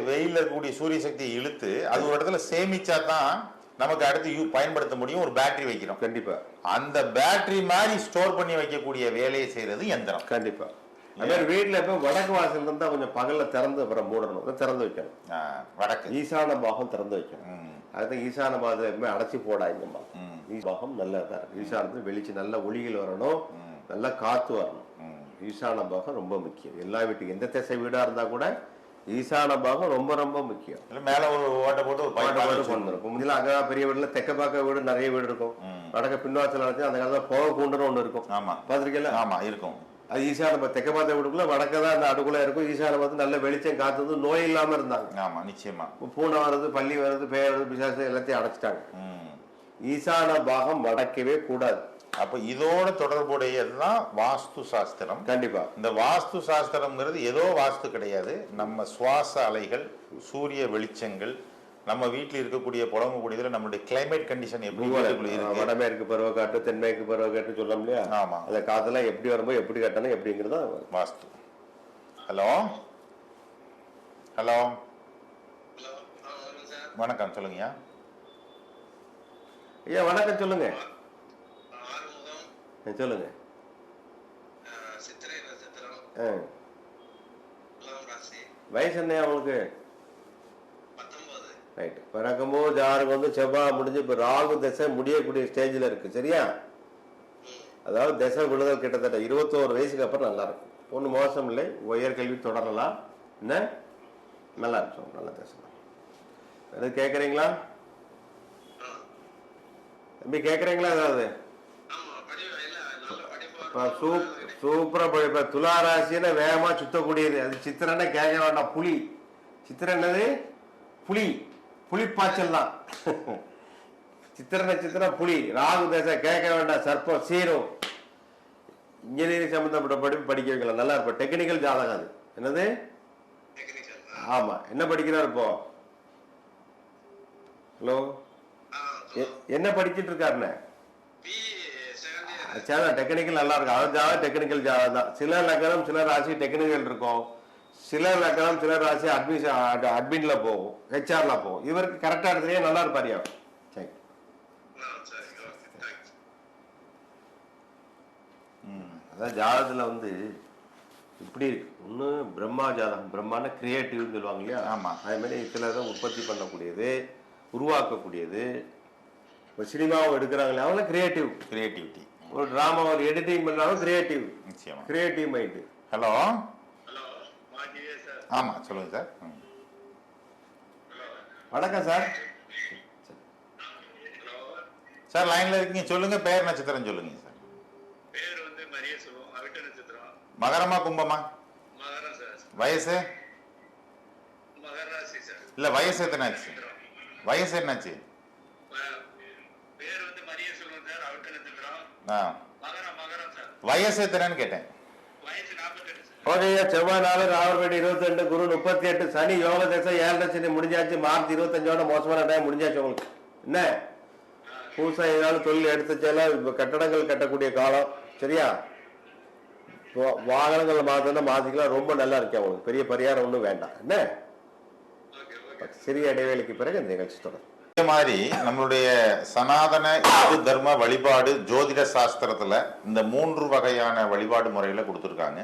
Speaker 1: வெயில இருக்கக்கூடிய சூரிய சக்தியை இழுத்து அது ஒரு இடத்துல சேமிச்சா தான் நமக்கு அடுத்து பயன்படுத்த முடியும். ஒரு பேட்டரி வைக்கிறோம்.
Speaker 2: கண்டிப்பா
Speaker 1: அந்த பேட்டரி மாதிரி ஸ்டோர் பண்ணி வைக்கக்கூடிய வேலையை செய்யறது எந்திரம்.
Speaker 2: கண்டிப்பா. அதே வீட்டுல இப்ப வடக்கு வாசல் இருந்தா கொஞ்சம் பகல்ல திறந்து அப்புறம் மூடணும். திறந்து வைக்கணும்.
Speaker 1: வடக்கு
Speaker 2: ஈசான பாகம் திறந்து வைக்கணும். அதுதான் ஈசான பாகத்தை எப்பவுமே அடைச்சி போடாங்கம்மா. பாகம் நல்லதா இருக்கு. ஈசானத்துல வெளிச்சு நல்ல ஒளிகள் வரணும், நல்லா காத்து வரணும். ஈசான பாகம் ரொம்ப முக்கியம். எல்லா வீட்டுக்கு எந்த திசை வீடா இருந்தா கூட ஈசான பாகம் ரொம்ப ரொம்ப முக்கியம்.
Speaker 1: மேல ஒரு ஓட்டை போட்டு ஒரு
Speaker 2: முன்னாடி அங்க பெரிய வீடுல தெக்க பார்க்க வீடு நிறைய வீடு இருக்கும். வடக்க பின்வாசல் அடைச்சு அந்த காலத்துல போக கூண்டுன்னு ஒண்ணு இருக்கும்.
Speaker 1: ஆமா,
Speaker 2: பாத்திருக்கீங்களா?
Speaker 1: ஆமா, இருக்கும்.
Speaker 2: அது ஈசான தெக்க பார்த்த வீடுக்குள்ள வடக்கதான் அந்த அடுக்குள்ள இருக்கும். ஈசான பார்த்து நல்ல வெளிச்சம் காத்து நோய் இல்லாம இருந்தாங்க.
Speaker 1: ஆமா, நிச்சயமா.
Speaker 2: பூனை வருது, பள்ளி வருது, பேய் வருது, பிசாசு எல்லாத்தையும் அடைச்சிட்டாங்க. ஈசான பாகம் வடக்கவே கூடாது.
Speaker 1: அப்ப இதோட தொடர்புடையதுதான் வாஸ்து சாஸ்திரம்.
Speaker 2: கண்டிப்பா.
Speaker 1: இந்த வாஸ்து சாஸ்திரம்ங்கிறது ஏதோ வாஸ்து கிடையாது. நம்ம சுவாச அலைகள், சூரிய வெளிச்சங்கள், நம்ம வீட்டில் இருக்கக்கூடிய புலம்பக்கூடியதுல நம்மளுடைய கிளைமேட் கண்டிஷன் எப்படி இருக்கு.
Speaker 2: வடமேற்கு பருவக்காற்று, தென்மேற்கு பருவக்காற்று சொல்லலாம் இல்லையா?
Speaker 1: ஆமா.
Speaker 2: அந்த காத்தெல்லாம் எப்படி வரும்போது எப்படி கட்டணும் எப்படிங்கிறத
Speaker 1: வாஸ்து. ஹலோ ஹலோ, வணக்கம், சொல்லுங்கய்யா.
Speaker 2: ஐயா வணக்கம், சொல்லுங்க. சொல்லுங்க. வயசு என்ன உங்களுக்கு? ரைட். பிறக்கும்போது ஜாருக்கு செவ்வாய் முடிஞ்சு இப்ப ராகு தசை முடியக்கூடிய ஸ்டேஜ்ல இருக்கு. சரியா? அதாவது தசை விழுதல் கிட்டத்தட்ட 21 வயசுக்கு அப்புறம் நல்லா இருக்கும். ஒன்றும் மோசம் இல்லை. உயர்கல்வி தொடரலாம். என்ன நல்லா இருக்கும். நல்ல தசை. எதாவது கேட்குறீங்களா தம்பி? கேட்குறீங்களா ஏதாவது? சூப்பரா படிப்ப. துளாராசின்னு வேகமா சுத்தக்கூடியது. அது சித்திரன்னு கேட்க வேண்டாம். புலி சித்திரம் என்னது? புலி. புலிப்பாய்ச்சல் தான். சித்திர நட்சத்திரம் புலி. ராகு தசை கேட்க வேண்டாம். சர்ப்பம் சீரும். இன்ஜினியரிங் சம்பந்தப்பட்ட படிப்பு படிக்க வைக்கலாம். நல்லா இருப்போம். டெக்னிக்கல் ஜாதகம் அது. என்னது? ஆமா. என்ன படிக்கிறார் இப்போ? ஹலோ, என்ன படிச்சுட்டு இருக்காருன்னு? டெக்னிக்கல் நல்லா இருக்கும். அவர் ஜாதகம் டெக்னிக்கல் ஜாதகம் தான். சில லக்னம் சில ராசி டெக்னிக்கல் இருக்கும். சில லக்னம் சில ராசி அட்மின்ல போகும், ஹெச்ஆர்ல போகும். இவருக்கு கரெக்டா எடுத்துலயே நல்லா இருப்பாரியா? சரி. அதான் ஜாதகத்துல இப்படி இருக்கு. ஒன்று பிரம்மா ஜாதகம், பிரம்மான கிரியேட்டிவ்னு சொல்லுவாங்க இல்லையா?
Speaker 1: ஆமா.
Speaker 2: அதே மாதிரி இதில் தான் உற்பத்தி பண்ணக்கூடியது, உருவாக்கக்கூடியது. இப்போ சினிமாவும் எடுக்கிறாங்களே அவங்கள
Speaker 1: கிரியேட்டிவிட்டி.
Speaker 2: ஒரு ட்ராமா ஒரு எடிட்டிங் பண்ணாலும்
Speaker 1: நிச்சயமா
Speaker 2: கிரியேட்டிவ் மைண்டு.
Speaker 1: ஹலோ
Speaker 3: ஹலோ மாஜியே சார்.
Speaker 1: ஆமா சொல்லுங்க சார்.
Speaker 2: வணக்கம் சார்.
Speaker 3: ஹலோ
Speaker 1: சார் லைன்ல இருக்கீங்க, சொல்லுங்க. பேர் நட்சத்திரம் சொல்லுங்க சார்.
Speaker 3: பேர் வந்து மரிய சொல்லுவோம். அவிட்ட நட்சத்திரம்.
Speaker 1: மகரமா கும்பமா?
Speaker 3: மகரம் சார்.
Speaker 1: வயசு
Speaker 3: மகர ராசி சார்.
Speaker 1: இல்ல வயசு எத்தனாச்சு? வயசு என்னாச்சு?
Speaker 3: பேர் வந்து மரிய சொல்லுவோம் சார். அவிட்ட நட்சத்திரம். மகரம் சார்.
Speaker 1: வயசு எத்தனைன்னு கேட்டேன்.
Speaker 3: வயசு 48 சார்.
Speaker 2: ஓகேயா. செவ்வாய் நாள் ராவர்பேட்டை 22, குரு 38, சனி யோக தசை 7 சனி முடிஞ்சாச்சு. மார்ச் 25 மோசமான டைம் முடிஞ்சாச்சு உங்களுக்கு. என்ன புதுசா ஏதாவது தொழில் எடுத்துச்சாலும் இப்போ கட்டடங்கள் கட்டக்கூடிய காலம். சரியா? வாகனங்கள் மாத்தினா மாத்திக்கலாம். ரொம்ப நல்லா இருக்கேன் உங்களுக்கு. பெரிய பரிகாரம் ஒன்றும் வேண்டாம். என்ன சிறிய இடைவேளைக்கு பிறகு இந்த நிகழ்ச்சி தொடரும்.
Speaker 1: இதே மாதிரி நம்மளுடைய சனாதன இந்து தர்ம வழிபாடு ஜோதிட சாஸ்திரத்துல இந்த 3 வகையான வழிபாடு முறைகளை கொடுத்துருக்காங்க.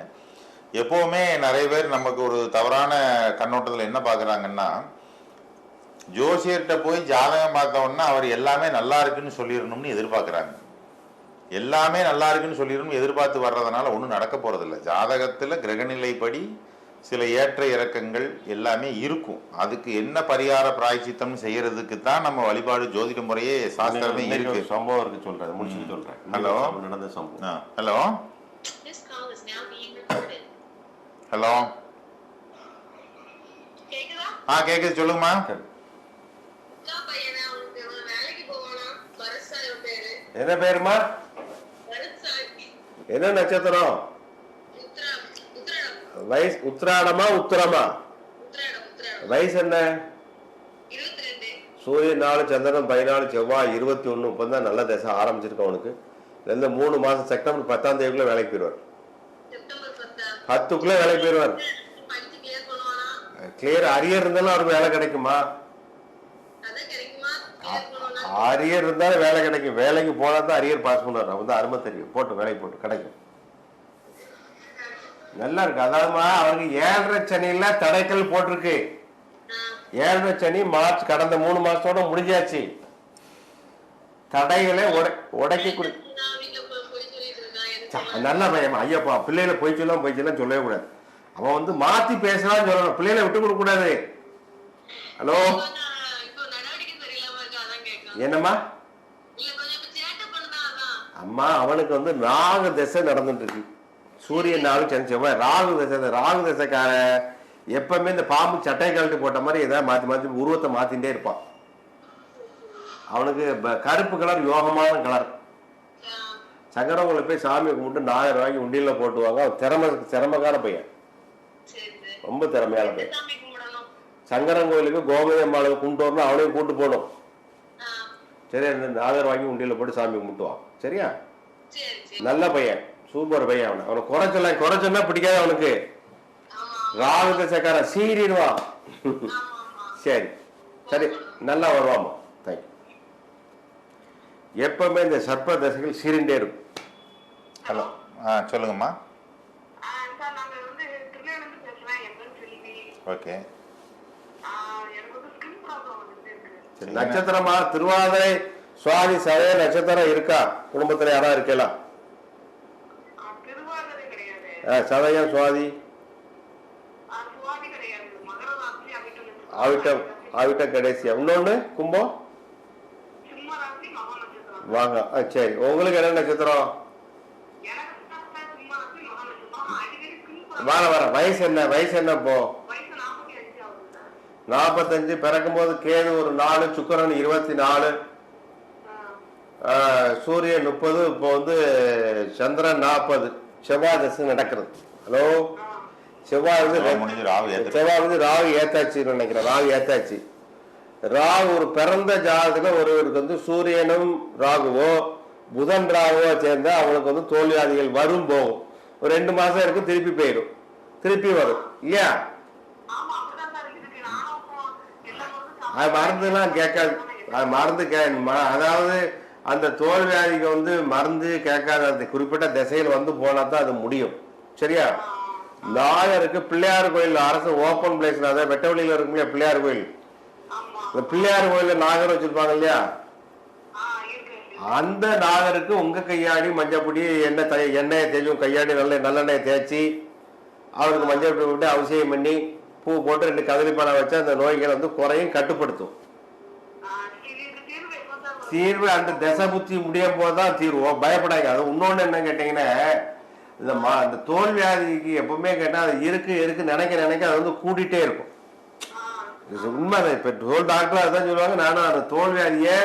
Speaker 1: எப்பவுமே நிறைய பேர் நமக்கு ஒரு தவறான கண்ணோட்டத்தில் என்ன பார்க்குறாங்கன்னா, ஜோசியர்கிட்ட போய் ஜாதகம் பார்த்தோன்னா அவர் எல்லாமே நல்லா இருக்குன்னு சொல்லிடணும்னு எதிர்பார்க்குறாங்க. எல்லாமே நல்லா இருக்குன்னு சொல்லிடணும்னு எதிர்பார்த்து வர்றதுனால ஒன்றும் நடக்க போறதில்லை. ஜாதகத்தில் கிரகநிலைப்படி சில ஏற்ற இறக்கங்கள் எல்லாமே இருக்கும். அதுக்கு என்ன பரிகார பிராயச்சித்தம் செய்யறதுக்கு தான் நம்ம வழிபாடு ஜோதிட முறையே சாஸ்திரமே இருக்கு.
Speaker 2: சம்பவம் இருக்கு சொல்றேன், முடிச்சுட்டு சொல்றேன்.
Speaker 1: ஹலோ
Speaker 2: நடந்த சம்பவம்.
Speaker 1: ஹலோ ஹலோ கேக்குது, சொல்லுங்கம்மா.
Speaker 2: என்ன பேருமா? என்ன நட்சத்திரம்? வயசு உத்திராடமா உத்திரமா? வயசு என்ன? சூரியன் 4, சந்திரன் 14, செவ்வாய் 21. இப்பதான் நல்ல தசை ஆரம்பிச்சிருக்கோம் அவனுக்கு. இந்த 3 மாசம் செப்டம்பர் 10ஆம் தேதிக்குள்ள வேலைக்கு போயிடுவார். 10க்குள்ள வேலைக்கு போயிடுவார். கிளியர் அரியர் இருந்தாலும் அவருக்கு வேலை கிடைக்குமா? அரியர் இருந்தாலும் வேலை கிடைக்கும். வேலைக்கு போனா தான் அரியர் பாஸ் பண்ணுவார். அப்ப தான் அருமை தெரியும். போட்டு வேலைக்கு போட்டு கிடைக்கும். நல்லா இருக்கு. அதாவது அவருக்கு 7.5 சனியில தடைக்கல் போட்டிருக்கு. 7.5 சனி மார்ச் கடந்த 3 மாசத்தோட முடிஞ்சாச்சு. தடைகளை உடைக்க நல்ல பையன் ஐயப்பா. பிள்ளைகளை போய் சொல்லலாம் சொல்லவே கூடாது. அவன் வந்து மாத்தி பேசலாம் சொல்லணும். பிள்ளைகளை விட்டு கொடுக்க கூடாது. ஹலோ என்னம்மா? அம்மா அவனுக்கு வந்து ராகு தசை நடந்துட்டு இருக்கு. சூரியன் 4 சனி செவ்வாய் ராகு தசை. ராகு தசைக்கார எப்பவுமே இந்த பாம்பு சட்டை கழட்டி போட்ட மாதிரி ஏதாவது மாத்தி உருவத்தை மாத்திட்டே இருப்பான். அவனுக்கு கருப்பு கலர் யோகமான கலர். சங்கரவங்களை போய் சாமி கும்பிட்டு 1000 ரூபாய்க்கு உண்டியில போட்டுவாங்க. அவன் திறமைக்கான பையன், ரொம்ப திறமையான பையன். சங்கரன் கோயிலுக்கு கோமதி அம்மாளுக்கு கும்பிட்டு வரணும். அவனையும் கூட்டு போகணும். சரியா? 1000 ரூபாய்க்கு உண்டியில போட்டு சாமி கும்பிட்டுவான். சரியா? நல்ல பையன், சூப்பர் பையன். அவனை குறைச்சொன்னா பிடிக்காது அவனுக்கு. ராகு தசைக்கார சீரிடுவான். சரி சரி நல்லா வருவாமா. தேங்க்யூ. எப்பவுமே இந்த சர்ப்ப தசைகள் சீரிண்டே இருக்கும்.
Speaker 1: ஹலோ சொல்லுங்கம்மா. ஓகே.
Speaker 2: நட்சத்திரமா திருவாதிரை சுவாதி சதய நட்சத்திரம் இருக்கா? குடும்பத்துல யாரா இருக்கலாம்? சதயம் சுவாதி அவிட்டம் கடைசியா. இன்னொன்னு கும்பம் வாங்க. சரி உங்களுக்கு என்ன நட்சத்திரம்? வர வயசு என்ன இப்போ? 45. பிறக்கும் போது கேது ஒரு 4, சுக்கிரன் 24, சூரியன் 30. இப்போ வந்து சந்திரன் 40. செவ்வாய் தசை நடக்கிறது. ஹலோ செவ்வாய் வந்து ராகு ஏத்தாச்சு நினைக்கிறேன். ராகு ஏத்தாச்சு. ராகு ஒரு பிறந்த ஜாதகத்துல ஒருவருக்கு வந்து சூரியனும் ராகுவோ புதன் ராகுவோ சேர்ந்தா அவங்களுக்கு வந்து தோல்வியாதிகள் வரும் போகும். ஒரு 2 மாசம் இருக்கும், திருப்பி போயிடும், திருப்பி வரும் இல்லையா? அது மருந்துலாம் கேட்காது. அது மருந்து அதாவது அந்த தோல்வியாதிக்கு வந்து மருந்து கேட்காத. அந்த குறிப்பிட்ட திசையில் வந்து போனா தான் அது முடியும். சரியா? நாகருக்கு பிள்ளையார் கோயில் அரசு ஓப்பன் பிளேஸ், அதாவது வெட்டவெளியில இருக்கும் இல்லையா பிள்ளையார் கோயில், இந்த பிள்ளையார் கோயில நாகர் வச்சிருப்பாங்க இல்லையா, அந்த நாகருக்கு உங்க கையாடி மஞ்சப்பொடி எண்ணெயை தேய்ச்சும், கையாடி நல்லெண்ணெயை தேய்ச்சி அவருக்கு மஞ்சள் பொடி விட்டு அபிஷேகம் பண்ணி பூ போட்டு 2 கதலிப்பழம் வச்சு அந்த நோய்களை வந்து குறையும் கட்டுப்படுத்தும். தீர்வு அந்த திசை புத்தி முடியும் போதுதான் தீர்வோம், பயப்படாங்க. அது இன்னொன்னு என்ன கேட்டீங்கன்னா, இந்த தோல் வியாதிக்கு எப்பவுமே கேட்டா அது இருக்கு நினைக்க அது வந்து கூட்டிகிட்டே இருக்கும். உண்மை. இப்ப தோல் டாக்டர் அதான் சொல்லுவாங்க. நானும் அந்த தோல் வியாதியை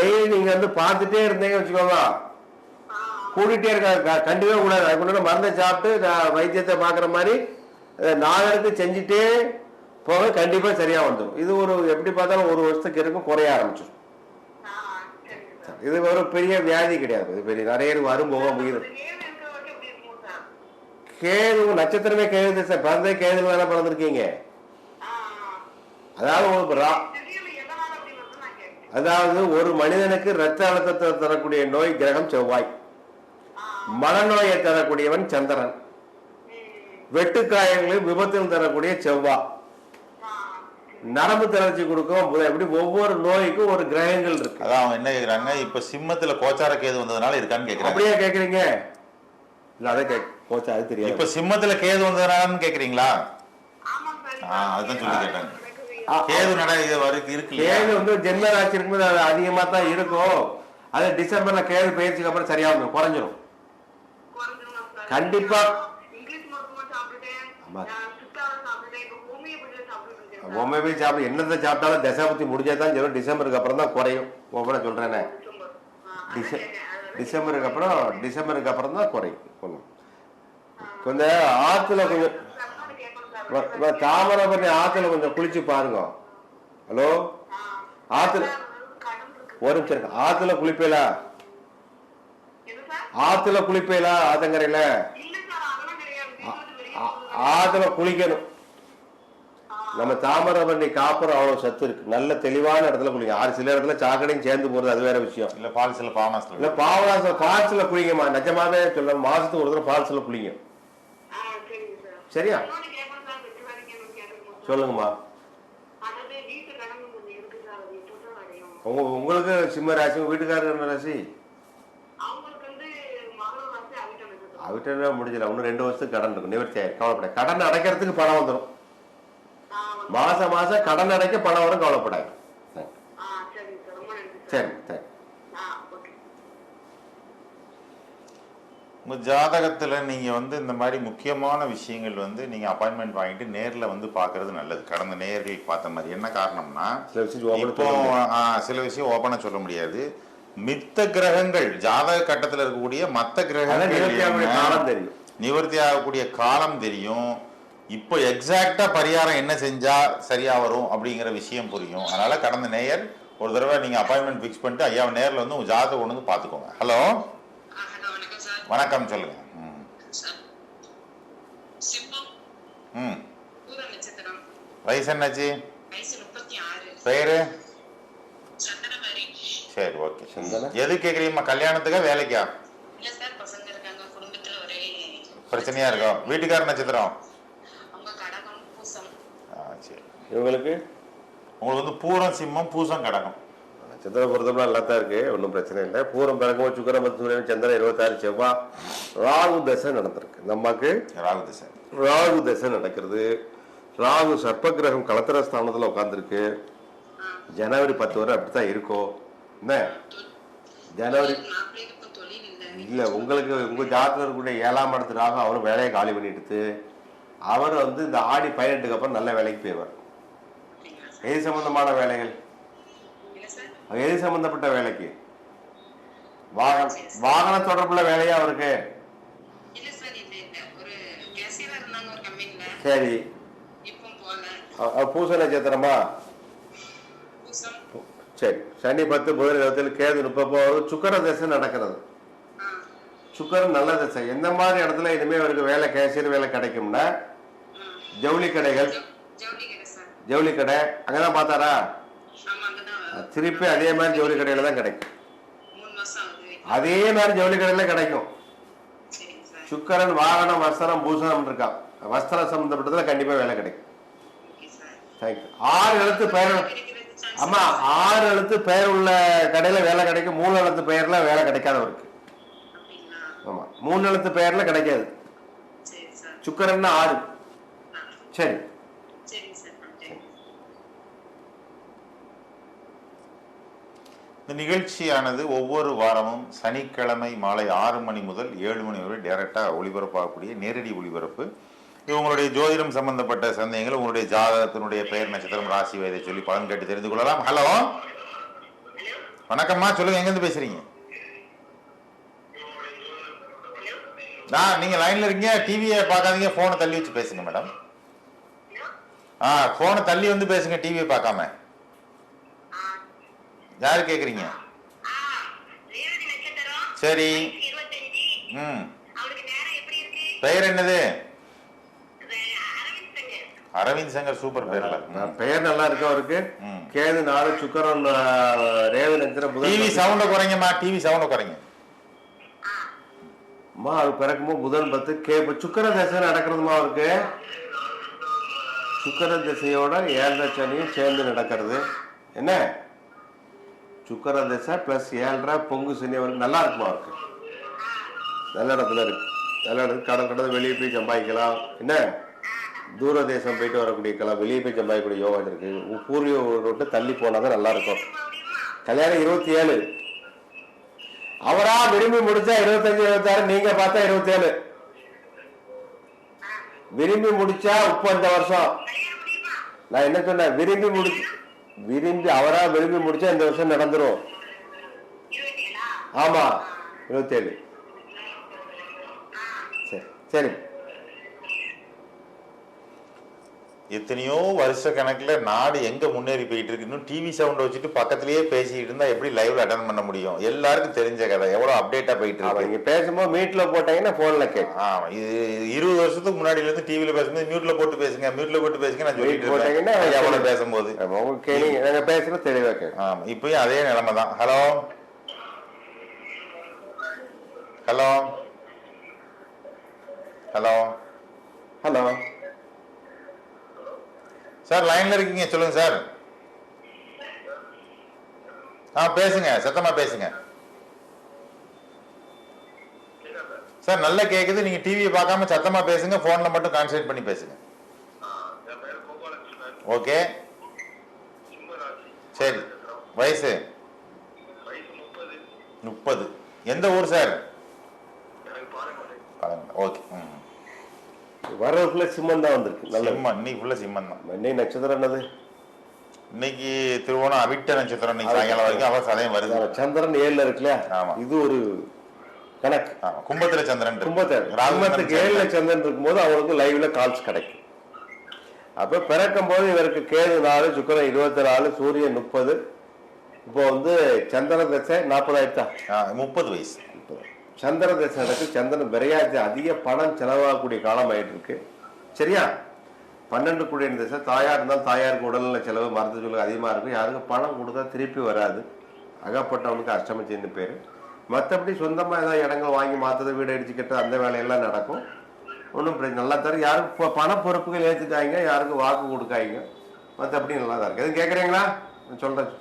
Speaker 2: டெய்லி நீங்க வந்து பார்த்துட்டே இருந்தீங்க வச்சுக்கோங்க, கூட்டிகிட்டே இருக்க கண்டிப்பா கூடாது. அதுக்கு மருந்தை சாப்பிட்டு வைத்தியத்தை பார்க்குற மாதிரி நாகருக்கு செஞ்சுட்டே போக கண்டிப்பா சரியா வந்துடும். இது ஒரு எப்படி பார்த்தாலும் 1 வருஷத்துக்கு இருக்கும், குறைய ஆரம்பிச்சிடும். இது ஒரு பெரிய வியாதி கிடையாது. இது பெரிய நிறைய வரும் போக முடியுது. கேது நட்சத்திரமே கேது திசை, பிறந்தே கேது தானே பிறந்திருக்கீங்க. அதாவது ஒரு மனிதனுக்கு ரத்த அழுத்தத்தை தரக்கூடிய நோய் கிரகம் செவ்வாய், மனநோயை தரக்கூடியவன் சந்திரன், வெட்டுக்காயங்களையும் விபத்தில் தரக்கூடிய செவ்வாய், நரம்பு தளர்ச்சி கொடுக்கும். எப்படி ஒவ்வொரு நோய்க்கும் ஒரு கிரகங்கள் இருக்கு.
Speaker 1: அதான் அவங்க என்ன கேக்குறாங்க, இப்ப சிம்மத்துல கோச்சார கேது வந்ததுனால இருக்கான்னு கேக்குறாங்க.
Speaker 2: அப்படியே கேக்குறீங்க? இல்ல அதை கோச்சா அது தெரியாது.
Speaker 1: இப்ப சிம்மத்துல கேது வந்ததுனாலன்னு கேக்குறீங்களா? அதுதான் சொல்லி கேட்டாங்க. கேது இருக்கு.
Speaker 2: கேது வந்து ஜென்ம ராசி இருக்கும்போது அது அதிகமா தான் இருக்கும். அது டிசம்பர்ல கேது பயிற்சிக்கு அப்புறம் சரியா வந்துடும், குறைஞ்சிரும் கண்டிப்பா. ஹோமியோபதி சாப்பிட என்னத்தை சாப்பிட்டாலும் தசாபத்தி முடிஞ்சாதான் சொல்லும். டிசம்பருக்கு அப்புறம் தான் குறையும். ஓப்பனா சொல்றேனே, டிசம்பருக்கு அப்புறம் தான் குறையும். கொஞ்சம் ஆத்துல கொஞ்சம் தாமிரபரணி ஆத்துல கொஞ்சம் குளிச்சு பாருங்க. ஹலோ, ஆத்துல ஒரு நிமிஷம், ஆத்துல குளிப்பேலா? ஆத்துல குளிப்பேலா? ஆத்தங்கரையில ஆத்துல குளிக்கணும். நம்ம தாமிரபரணி காப்பர் அவ்வளவு சத்து இருக்கு. நல்ல தெளிவான இடத்துல குளிங்க. சில இடத்துல சாக்கடையும் சேர்ந்து போறது, அது வேற விஷயம்.
Speaker 1: இல்ல பால்ஸ்ல பாவனாஸ்ல
Speaker 2: இல்ல பாவனாஸ்ல ஃபால்ஸ்ல குளிங்கம்மா. நிஜமாவே சொல்ல, மாசத்துக்கு ஒரு தடவை ஃபால்ஸ்ல குளிங்க. சரியா? சொல்லுங்கம்மா. உங்களுக்கு சிம்ம ராசி, வீட்டுக்காரர் என்ன ராசி? அவிட்ட முடிஞ்சல. இன்னும் 2 வருஷத்துக்கு கடன் இருக்கும், நிவர்த்தி ஆயிரும். கவலைப்பட. கடன் அடைக்கிறதுக்கு பணம் வந்துடும். மாசம் கடன் அடைக்க பணம் வரும், கவலைப்படாது. சரி சரி.
Speaker 1: உங்க ஜாதகத்துல நீங்க வந்து இந்த மாதிரி முக்கியமான விஷயங்கள் வந்து நீங்க அப்பாயின்மெண்ட் வாங்கிட்டு நேர்ல வந்து பாக்குறது நல்லது. கடந்த நேயர்கள் பார்த்த மாதிரி. என்ன காரணம்னா, இப்போ சில விஷயம் ஓபனா சொல்ல முடியாது. மித்த கிரகங்கள் ஜாதக கட்டத்துல இருக்கக்கூடிய மத்த கிரகங்கள் நிவர்த்தி ஆகக்கூடிய காலம் தெரியும். இப்போ எக்ஸாக்டா பரிகாரம் என்ன செஞ்சா சரியா வரும் அப்படிங்கிற விஷயம் புரியும். அதனால கடந்த நேயர் ஒரு தடவை நீங்க அப்பாயின்மெண்ட் ஃபிக்ஸ் பண்ணிட்டு ஐயாவை நேரில் வந்து உங்க ஜாதகம் கொண்டு வந்து பாத்துக்கோங்க. ஹலோ, வணக்கம், சொல்லுங்க. வயசு என்னாச்சு? பெயரு? சரி, ஓகே. எது கேக்குறீங்கம்மா? கல்யாணத்துக்கா வேலைக்கா? பிரச்சனையா இருக்கும். வீட்டுக்கார நட்சத்திரம்? சரி.
Speaker 2: இவங்களுக்கு
Speaker 1: உங்களுக்கு வந்து பூரம், சிம்மம், பூசம், கடகம்.
Speaker 2: நட்சத்திர பொருத்தம்லாம் நல்லா தான் இருக்கு, ஒன்றும் பிரச்சனை இல்லை. பூரம் பிறக்கும் சுக்கரம் 10 சந்திரன் 26 செவ்வாய். ராகு தசை நடந்திருக்கு. இந்த அம்மாக்கு ராகு தசை நடக்கிறது. ராகு சர்ப்ப கிரகம் கலத்திர ஸ்தானத்துல உட்காந்துருக்கு. ஜனவரி 10 வரை அப்படித்தான் இருக்கும். என்ன ஜனவரி இல்ல, உங்களுக்கு உங்க ஜாதகத்துல இருக்கக்கூடிய 7ஆம் இடத்து ராகு அவரும் வேலையை காலி பண்ணிட்டு அவர் வந்து இந்த ஆடி 18க்கு அப்புறம் நல்ல வேலைக்கு போயிடுவார். எது சம்பந்தமான வேலைகள்? எது சம்பந்தப்பட்ட வேலைக்கு? வாகன தொடர்புள்ள வேலையா அவருக்கு? சரி. பூச நட்சத்திரமா? சரி. சனி 10, புதன் 20, கேது 30. சுக்கர தசை நடக்கிறது. சுக்கரன் நல்ல தசை. எந்த மாதிரி இடத்துல இனிமே அவருக்கு வேலை, கேசியர் வேலை கிடைக்கும்னா ஜவுளி கடைகள், ஜவுளி கடை அங்கதான் பார்த்தாரா? திருப்பி அதே மாதிரி ஜவுளி கடையில தான் கிடைக்கும். அதே மாதிரி ஜவுளி கடையில கிடைக்கும். சுக்கரன் வாகனம், வஸ்திரம், பூசணம் இருக்கான். வஸ்திர சம்பந்தப்பட்டதுல கண்டிப்பா வேலை கிடைக்கும். தேங்க்யூ. 6 எழுத்து பெயர், ஆமா 6 எழுத்து பெயர் உள்ள கடையில வேலை கிடைக்கும். 3 எழுத்து பெயர்ல வேலை கிடைக்காதவருக்கு. ஆமா 3 எழுத்து பெயர்ல கிடைக்காது. சுக்கரன் 6. சரி.
Speaker 1: இந்த நிகழ்ச்சியானது ஒவ்வொரு வாரமும் சனிக்கிழமை மாலை 6 மணி முதல் 7 மணி வரை டைரக்டாக ஒளிபரப்பாகக்கூடிய நேரடி ஒளிபரப்பு. இது உங்களுடைய ஜோதிடம் சம்பந்தப்பட்ட சந்தேகங்கள், உங்களுடைய ஜாதகத்தினுடைய பெயர் நட்சத்திரம் ராசி வயதை சொல்லி பலன் கேட்டு தெரிந்து கொள்ளலாம். ஹலோ வணக்கம்மா, சொல்லுங்க, எங்கேருந்து பேசுறீங்க? நீங்க லைன்ல இருக்கீங்க, டிவியை பார்க்காதீங்க, போனை தள்ளி வச்சு பேசுங்க மேடம். போனை தள்ளி வந்து பேசுங்க, டிவியை பார்க்காம. யாரு கேக்குறீங்க? சரி. பெயர் என்னது? அரவிந்த் சங்கர். சூப்பர் பேர்ல.
Speaker 2: பெயர் நல்லா இருக்கு அவருக்கு. கேது 4, சுக்கரன் ரேவதி நட்சத்திரம்.
Speaker 1: டிவி சவுண்ட குறைங்கம்மா, டிவி சவுண்ட குறைங்க.
Speaker 2: அம்மா அது பிறக்கும்போது புதன் 10 சுக்கர தசை நடக்கிறதுமா அவருக்கு. சுக்கர திசையோட 7 சனியும் சேர்ந்து நடக்கிறது. என்ன சுக்கர திசை பிளஸ் 7 பொங்கு சனி அவருக்கு நல்லா இருக்குமா அவருக்கு. நல்ல இடத்துல இருக்கு. நல்ல இடத்துக்கு கடன் கடந்து வெளியே போய் சம்பாதிக்கலாம். என்ன தூர தேசம் போயிட்டு வரக்கூடிய கலாம், வெளியே போய் சம்பாதிக்கக்கூடிய யோகா இருக்கு. பூர்வீக விட்டு தள்ளி போனாதான் நல்லா இருக்கும். கல்யாணம் 27. அவரா விரும்பி முடிச்சா 25, 26. நீங்க பார்த்தா 27. விரும்பி முடிச்சா 30 வருஷம். நான் என்ன சொன்னேன்? விரும்பி அவரா விரும்பி முடிச்சா இந்த வருஷம் நடந்துரும். ஆமா 27. சரி சரி.
Speaker 1: எத்தனையோ வருஷ கணக்குல நாடு எங்க முன்னேறி போயிட்டு இருக்கு. இன்னும் டிவி சவுண்ட் வச்சுட்டு பக்கத்திலேயே பேசிட்டு இருந்தா எப்படி லைவ்ல அட்டன் பண்ண முடியும்? எல்லாருக்கும் தெரிஞ்ச கதை. எவ்வளவு அப்டேட்டா போயிட்டு இருக்கு.
Speaker 2: நீங்க பேசும்போது மீட்ல போட்டீங்கன்னா போன்ல கேட்கும்.
Speaker 1: இது 20 வருஷத்துக்கு முன்னாடில இருந்து டிவில பேசும்போது மியூட்ல போட்டு பேசுங்க, மியூட்ல போட்டு பேசுங்க நான் சொல்லிட்டு
Speaker 2: போட்டீங்கன்னா
Speaker 1: எவ்வளவு பேசும்போது
Speaker 2: நாங்க பேசுறது தெளிவா கேட்கும்.
Speaker 1: ஆமா இப்பயும் அதே நிலைமை தான். Hello hello hello
Speaker 2: hello
Speaker 1: sir, லைன்ல இருக்கீங்க, சொல்லுங்க சார். பேசுங்க, சத்தமா பேசுங்க சார். நல்லா கேக்குது. நீங்க டிவியை பார்க்காம சத்தமா பேசுங்க, போன்ல மட்டும் கான்சென்ட்ரேட் பண்ணி பேசுங்க. ஓகே சரி. வயசு 30. எந்த ஊர் சார்? ஓகே.
Speaker 2: வரவுக்குள்ள சிம்மன் தான் வந்திருக்கு. நல்ல
Speaker 1: இன்னைக்கு ஃபுல்லா சிம்மன் தான்.
Speaker 2: இன்னைக்கு நட்சத்திரம் என்னது?
Speaker 1: இன்னைக்கு திருவோணம் அவிட்ட நட்சத்திரம். இன்னைக்கு சாயங்காலம் வரைக்கும் அவ சதயம் வருது.
Speaker 2: சந்திரன் 7ல இருக்குல்ல.
Speaker 1: ஆமா
Speaker 2: இது ஒரு கணக்கு.
Speaker 1: கும்பத்துல சந்திரன்.
Speaker 2: கும்பத்துக்கு 7ல சந்திரன் இருக்கும்போது அவங்களுக்கு லைவ்ல கால்ஸ் கிடைக்கும். அப்ப பிறக்கும் போது இவருக்கு கேது 4, சுக்கிரன் 24, சூரியன் 30. இப்போ வந்து சந்திர தசை 40 ஆயிடுச்சா?
Speaker 1: 30 வயசு.
Speaker 2: சந்திர தசை நடக்கு. சந்திரன் விரையாச்சு அதிக பணம் செலவாகக்கூடிய காலம் ஆயிட்டு இருக்கு. சரியா? 12 கூடிய தசை. தாயார் இருந்தால் தாயாருக்கு உடல்நல செலவு மருந்து சொல்லுங்க அதிகமாக இருக்கும். யாருக்கும் பணம் கொடுத்தா திருப்பி வராது. அகப்பட்டவனுக்கு அஷ்டமச்சின்னு பேர். மற்றபடி சொந்தமாக ஏதாவது இடங்கள் வாங்கி மாற்றுறது, வீடு அடிச்சுக்கிட்டு அந்த வேலையெல்லாம் நடக்கும். ஒன்றும் பிரச்சனை நல்லா தரும். யாருக்கும் பண பொறுப்புகள் ஏற்றுக்காங்க, யாருக்கும் வாக்கு கொடுக்காங்க. மற்றபடி நல்லா தான் இருக்கு. எதுவும் கேட்குறீங்களா? சொல்கிறேன்.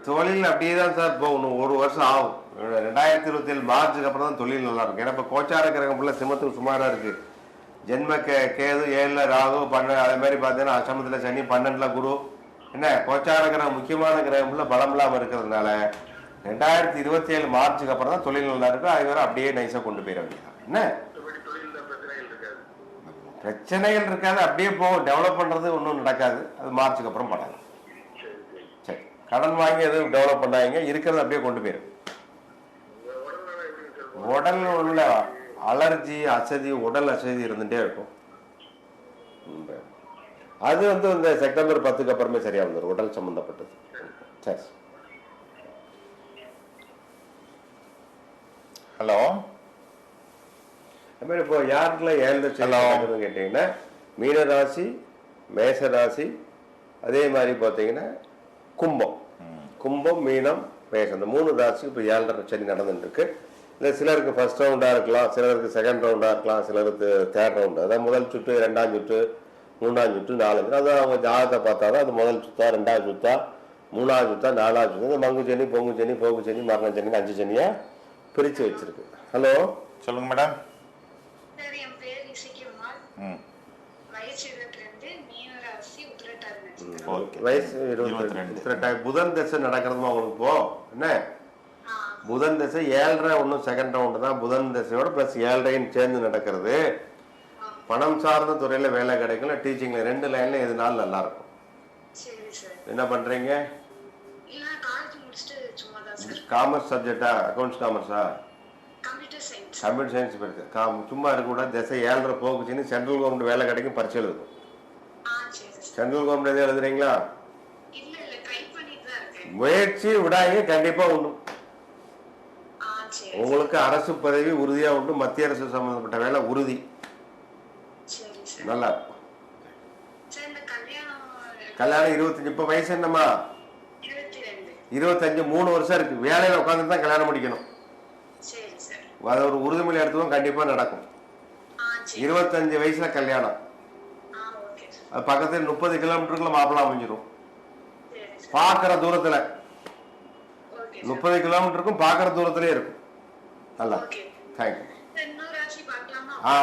Speaker 2: தொழில் அப்படியே தான் சார் போகணும். 1 வருஷம் ஆகும். 2027 மார்ச்சுக்கு அப்புறம் தான் தொழில் நல்லா இருக்கும். ஏன்னா இப்போ கோச்சார கிரகம் ஃபுல்லாக சிம்மத்துக்கு சுமாராக இருக்கு. ஜென்ம கேது 7ல் ராகு 12. அதே மாதிரி பார்த்தீங்கன்னா அஷ்டமத்தில் சனி 12ல் குரு. என்ன கோச்சார கிரகம் முக்கியமான கிரகம் ஃபுல்லாக பலம் இல்லாமல் இருக்கிறதுனால 2027 மார்ச்சுக்கு அப்புறம் தான் தொழில் நல்லா இருக்கும். அது வேற அப்படியே நைஸாக கொண்டு போயிட வேண்டியதான். என்ன பிரச்சனைகள் இருக்காது, அப்படியே போகும். டெவலப் பண்ணுறது ஒன்றும் நடக்காது. அது மார்ச்சுக்கு அப்புறம் பண்ணாங்க. சரி, கடன் வாங்கி எதுவும் டெவலப் பண்ணாங்க, இருக்கிறது அப்படியே கொண்டு போயிடும். உடல் உள்ள அலர்ஜி, அசதி, உடல் அசதி இருந்துட்டே இருக்கும். அது வந்து இந்த செப்டம்பர் 10க்கு அப்புறமே சரியா வந்துடும், உடல் சம்பந்தப்பட்டது. சரி.
Speaker 1: ஹலோ.
Speaker 2: அது மாதிரி இப்போ யாருக்குலாம் 7 கேட்டீங்கன்னா மீனராசி, மேசராசி, அதே மாதிரி பார்த்தீங்கன்னா கும்பம், மீனம், மேசம், இந்த 3 ராசிக்கு இப்போ 7 சனி நடந்துட்டு இருக்கு. இல்லை சிலருக்கு ஃபர்ஸ்ட் ரவுண்டாக இருக்கலாம், சிலருக்கு செகண்ட் ரவுண்டாக இருக்கலாம், சிலருக்கு தேர்ட் ரவுண்டு. அதான் முதல் சுற்று, ரெண்டாம் சுற்று, மூணாம் சுற்று, நாலாவது. அதான் அவங்க ஜாதகத்தை பார்த்தா தான் அது முதல் சுத்தா, ரெண்டாவது சுத்தா, மூணாவது சுத்தா, நாலாவது சுத்தா, மங்கு சனி, பொங்கு சனி, போகு சனி, மரண சனி, 5 சனியாக பிரித்து வச்சிருக்கு. ஹலோ,
Speaker 1: சொல்லுங்க மேடம்.
Speaker 4: சார், என் பேர் இசைக்குமார். வயசு 22, மீன ராசி, உத்திரட்டாதி நட்சத்திரம்.
Speaker 2: வயசு 22. புதன் தசை நடக்கிறதுமா உங்களுக்கு இப்போ என்ன? புதன் தசை 7.5 ஒன்றும் செகண்ட் ரவுண்டு தான். புதன் தசையோட ப்ளஸ் 7.5 சேர்ந்து நடக்கிறது. பணம் சார்ந்த துறையில் வேலை கிடைக்கல, டீச்சிங்ல 2 லைன்ல எதுனாலும் நல்லா இருக்கும். என்ன பண்றீங்க? காமர்ஸ் சப்ஜெக்டா, அக்கௌண்ட்ஸ் காமர்ஸா? கம்ப்யூட்டர் சயின்ஸ் படிச்சு சும்மா இருக்கக்கூடாது. தசை 7.5 போக்குச்சுன்னு சென்ட்ரல் கவர்மெண்ட் வேலை கிடைக்கும், பரிசு எழுதும். சென்ட்ரல் கவர்மெண்ட் எதுவும் எழுதுறீங்களா? முயற்சி விடாங்க, கண்டிப்பா உண்டு. உங்களுக்கு அரசு பதவி உறுதியா உண்டு. மத்திய அரசு சம்பந்தப்பட்ட வேலை உறுதி. நல்லா இருக்கும். கல்யாணம் 25. இப்ப வயசு என்னம்மா? 25. 3 வருஷம் இருக்கு. வேலையில உட்காந்து தான் கல்யாணம் முடிக்கணும். அது ஒரு உறுதிமொழி எடுத்துக்கும், கண்டிப்பா நடக்கும். 25 வயசுல கல்யாணம். அது பக்கத்துல 30 கிலோமீட்டருக்குள்ள மாப்பிள்ளை அமைஞ்சிடும். பாக்குற தூரத்துல 30 கிலோமீட்டருக்கும் பாக்குற தூரத்திலே இருக்கும். நல்லா, தேங்க்யூ.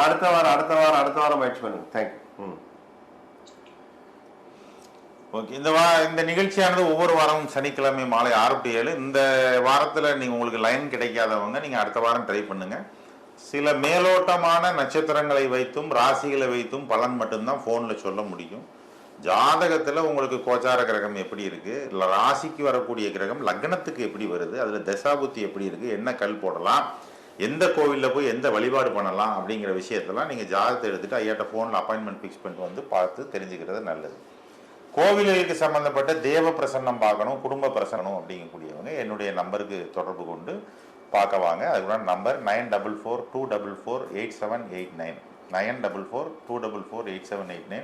Speaker 2: அடுத்த வாரம் முயற்சி பண்ணுங்க. தேங்க்யூ.
Speaker 1: ஓகே. இந்த நிகழ்ச்சியானது ஒவ்வொரு வாரமும் சனிக்கிழமை மாலை 6 to 7. இந்த வாரத்தில் நீங்கள் உங்களுக்கு லைன் கிடைக்காதவங்க நீங்கள் அடுத்த வாரம் ட்ரை பண்ணுங்க. சில மேலோட்டமான நட்சத்திரங்களை வைத்தும் ராசிகளை வைத்தும் பலன் மட்டும்தான் ஃபோனில் சொல்ல முடியும். ஜாதகத்தில் உங்களுக்கு கோச்சார கிரகம் எப்படி இருக்குது, இல்லை ராசிக்கு வரக்கூடிய கிரகம் லக்னத்துக்கு எப்படி வருது, அதில் தசாபுத்தி எப்படி இருக்குது, என்ன கல் போடலாம், எந்த கோவிலில் போய் எந்த வழிபாடு பண்ணலாம் அப்படிங்கிற விஷயத்தெல்லாம் நீங்கள் ஜாதகத்தை எடுத்துகிட்டு ஐயாட்ட ஃபோனில் அப்பாயின்மெண்ட் ஃபிக்ஸ் பண்ணிட்டு வந்து பார்த்து தெரிஞ்சுக்கிறது நல்லது. கோவில்களுக்கு சம்மந்தப்பட்ட தேவ பிரசன்னம் பார்க்கணும், குடும்ப பிரசன்னம் அப்படிங்கக்கூடியவங்க என்னுடைய நம்பருக்கு தொடர்பு கொண்டு பார்க்க வாங்க. அதுக்குள்ள நம்பர் 9442448789 9442448789.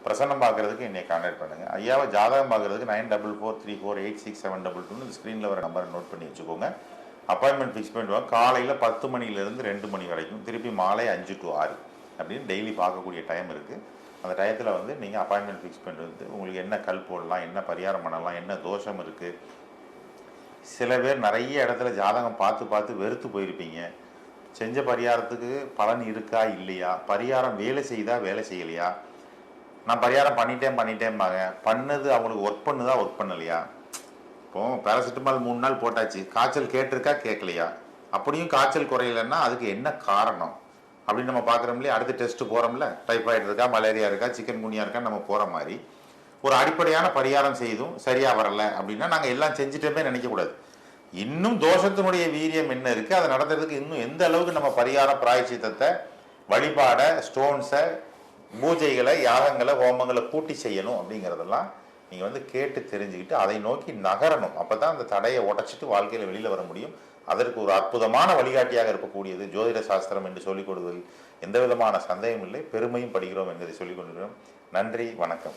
Speaker 1: பிரசன்னம் பார்க்கறதுக்கு என்னை கான்டாக்ட் பண்ணுங்க. ஐயாவை ஜாதகம் பார்க்கறதுக்கு 9434366722 ஸ்க்ரீனில் வர நம்பரை நோட் பண்ணி வச்சுக்கோங்க. அப்பாயின்மெண்ட் ஃபிக்ஸ் பண்ணுவாங்க. காலையில் 10 மணிலேருந்து 2 மணி வரைக்கும், திருப்பி மாலை 5 to 6 அப்படின்னு டெய்லி பார்க்கக்கூடிய டைம் இருக்குது. அந்த டயத்தில் வந்து நீங்கள் அப்பாயின்மெண்ட் ஃபிக்ஸ் பண்ணுறது, உங்களுக்கு என்ன கல் போடலாம், என்ன பரிகாரம் பண்ணலாம், என்ன தோஷம் இருக்குது. சில பேர் நிறைய இடத்துல ஜாதகம் பார்த்து வெறுத்து போயிருப்பீங்க. செஞ்ச பரிகாரத்துக்கு பலன் இருக்கா இல்லையா, பரிகாரம் வேலை செய்தா வேலை செய்யலையா, நான் பரிகாரம் பண்ணிட்டேன்பாங்க, பண்ணது அவங்களுக்கு ஒர்க் பண்ணலையா. இப்போ பேராசிட்டமால் 3 நாள் போட்டாச்சு, காய்ச்சல் கேட்டிருக்கா கேட்கலையா, அப்படியும் காய்ச்சல் குறையலைன்னா அதுக்கு என்ன காரணம் அப்படின்னு நம்ம பார்க்குறோம் இல்லையா. அடுத்த டெஸ்ட்டு போகிறோம்ல, டைஃபாய்டு இருக்கா, மலேரியா இருக்கா, சிக்கன் குனியா இருக்கா, நம்ம போகிற மாதிரி ஒரு அடிப்படையான பரிகாரம் செய்தும் சரியாக வரலை அப்படின்னா நாங்கள் எல்லாம் செஞ்சுட்டோமே நினைக்கக்கூடாது. இன்னும் தோஷத்தினுடைய வீரியம் என்ன இருக்குது, அதை நடத்துறதுக்கு இன்னும் எந்த அளவுக்கு நம்ம பரிகார பிராயச்சித்தத்தை, வழிபாடை, ஸ்டோன்ஸை, பூஜைகளை, யாகங்களை, ஹோமங்களை கூட்டி செய்யணும் அப்படிங்கிறதெல்லாம் நீங்கள் வந்து கேட்டு தெரிஞ்சுக்கிட்டு அதை நோக்கி நகரணும். அப்போ தான் அந்த தடையை உடைச்சிட்டு வாழ்க்கையில் வெளியில் வர முடியும். அதற்கு ஒரு அற்புதமான வழிகாட்டியாக இருக்கக்கூடியது ஜோதிட சாஸ்திரம் என்று சொல்லிக் கொடுவதில் எந்த விதமான சந்தேகம் இல்லை. பெருமையும் படுகிறோம் என்பதை சொல்லிக் கொண்டிருக்கிறோம். நன்றி, வணக்கம்.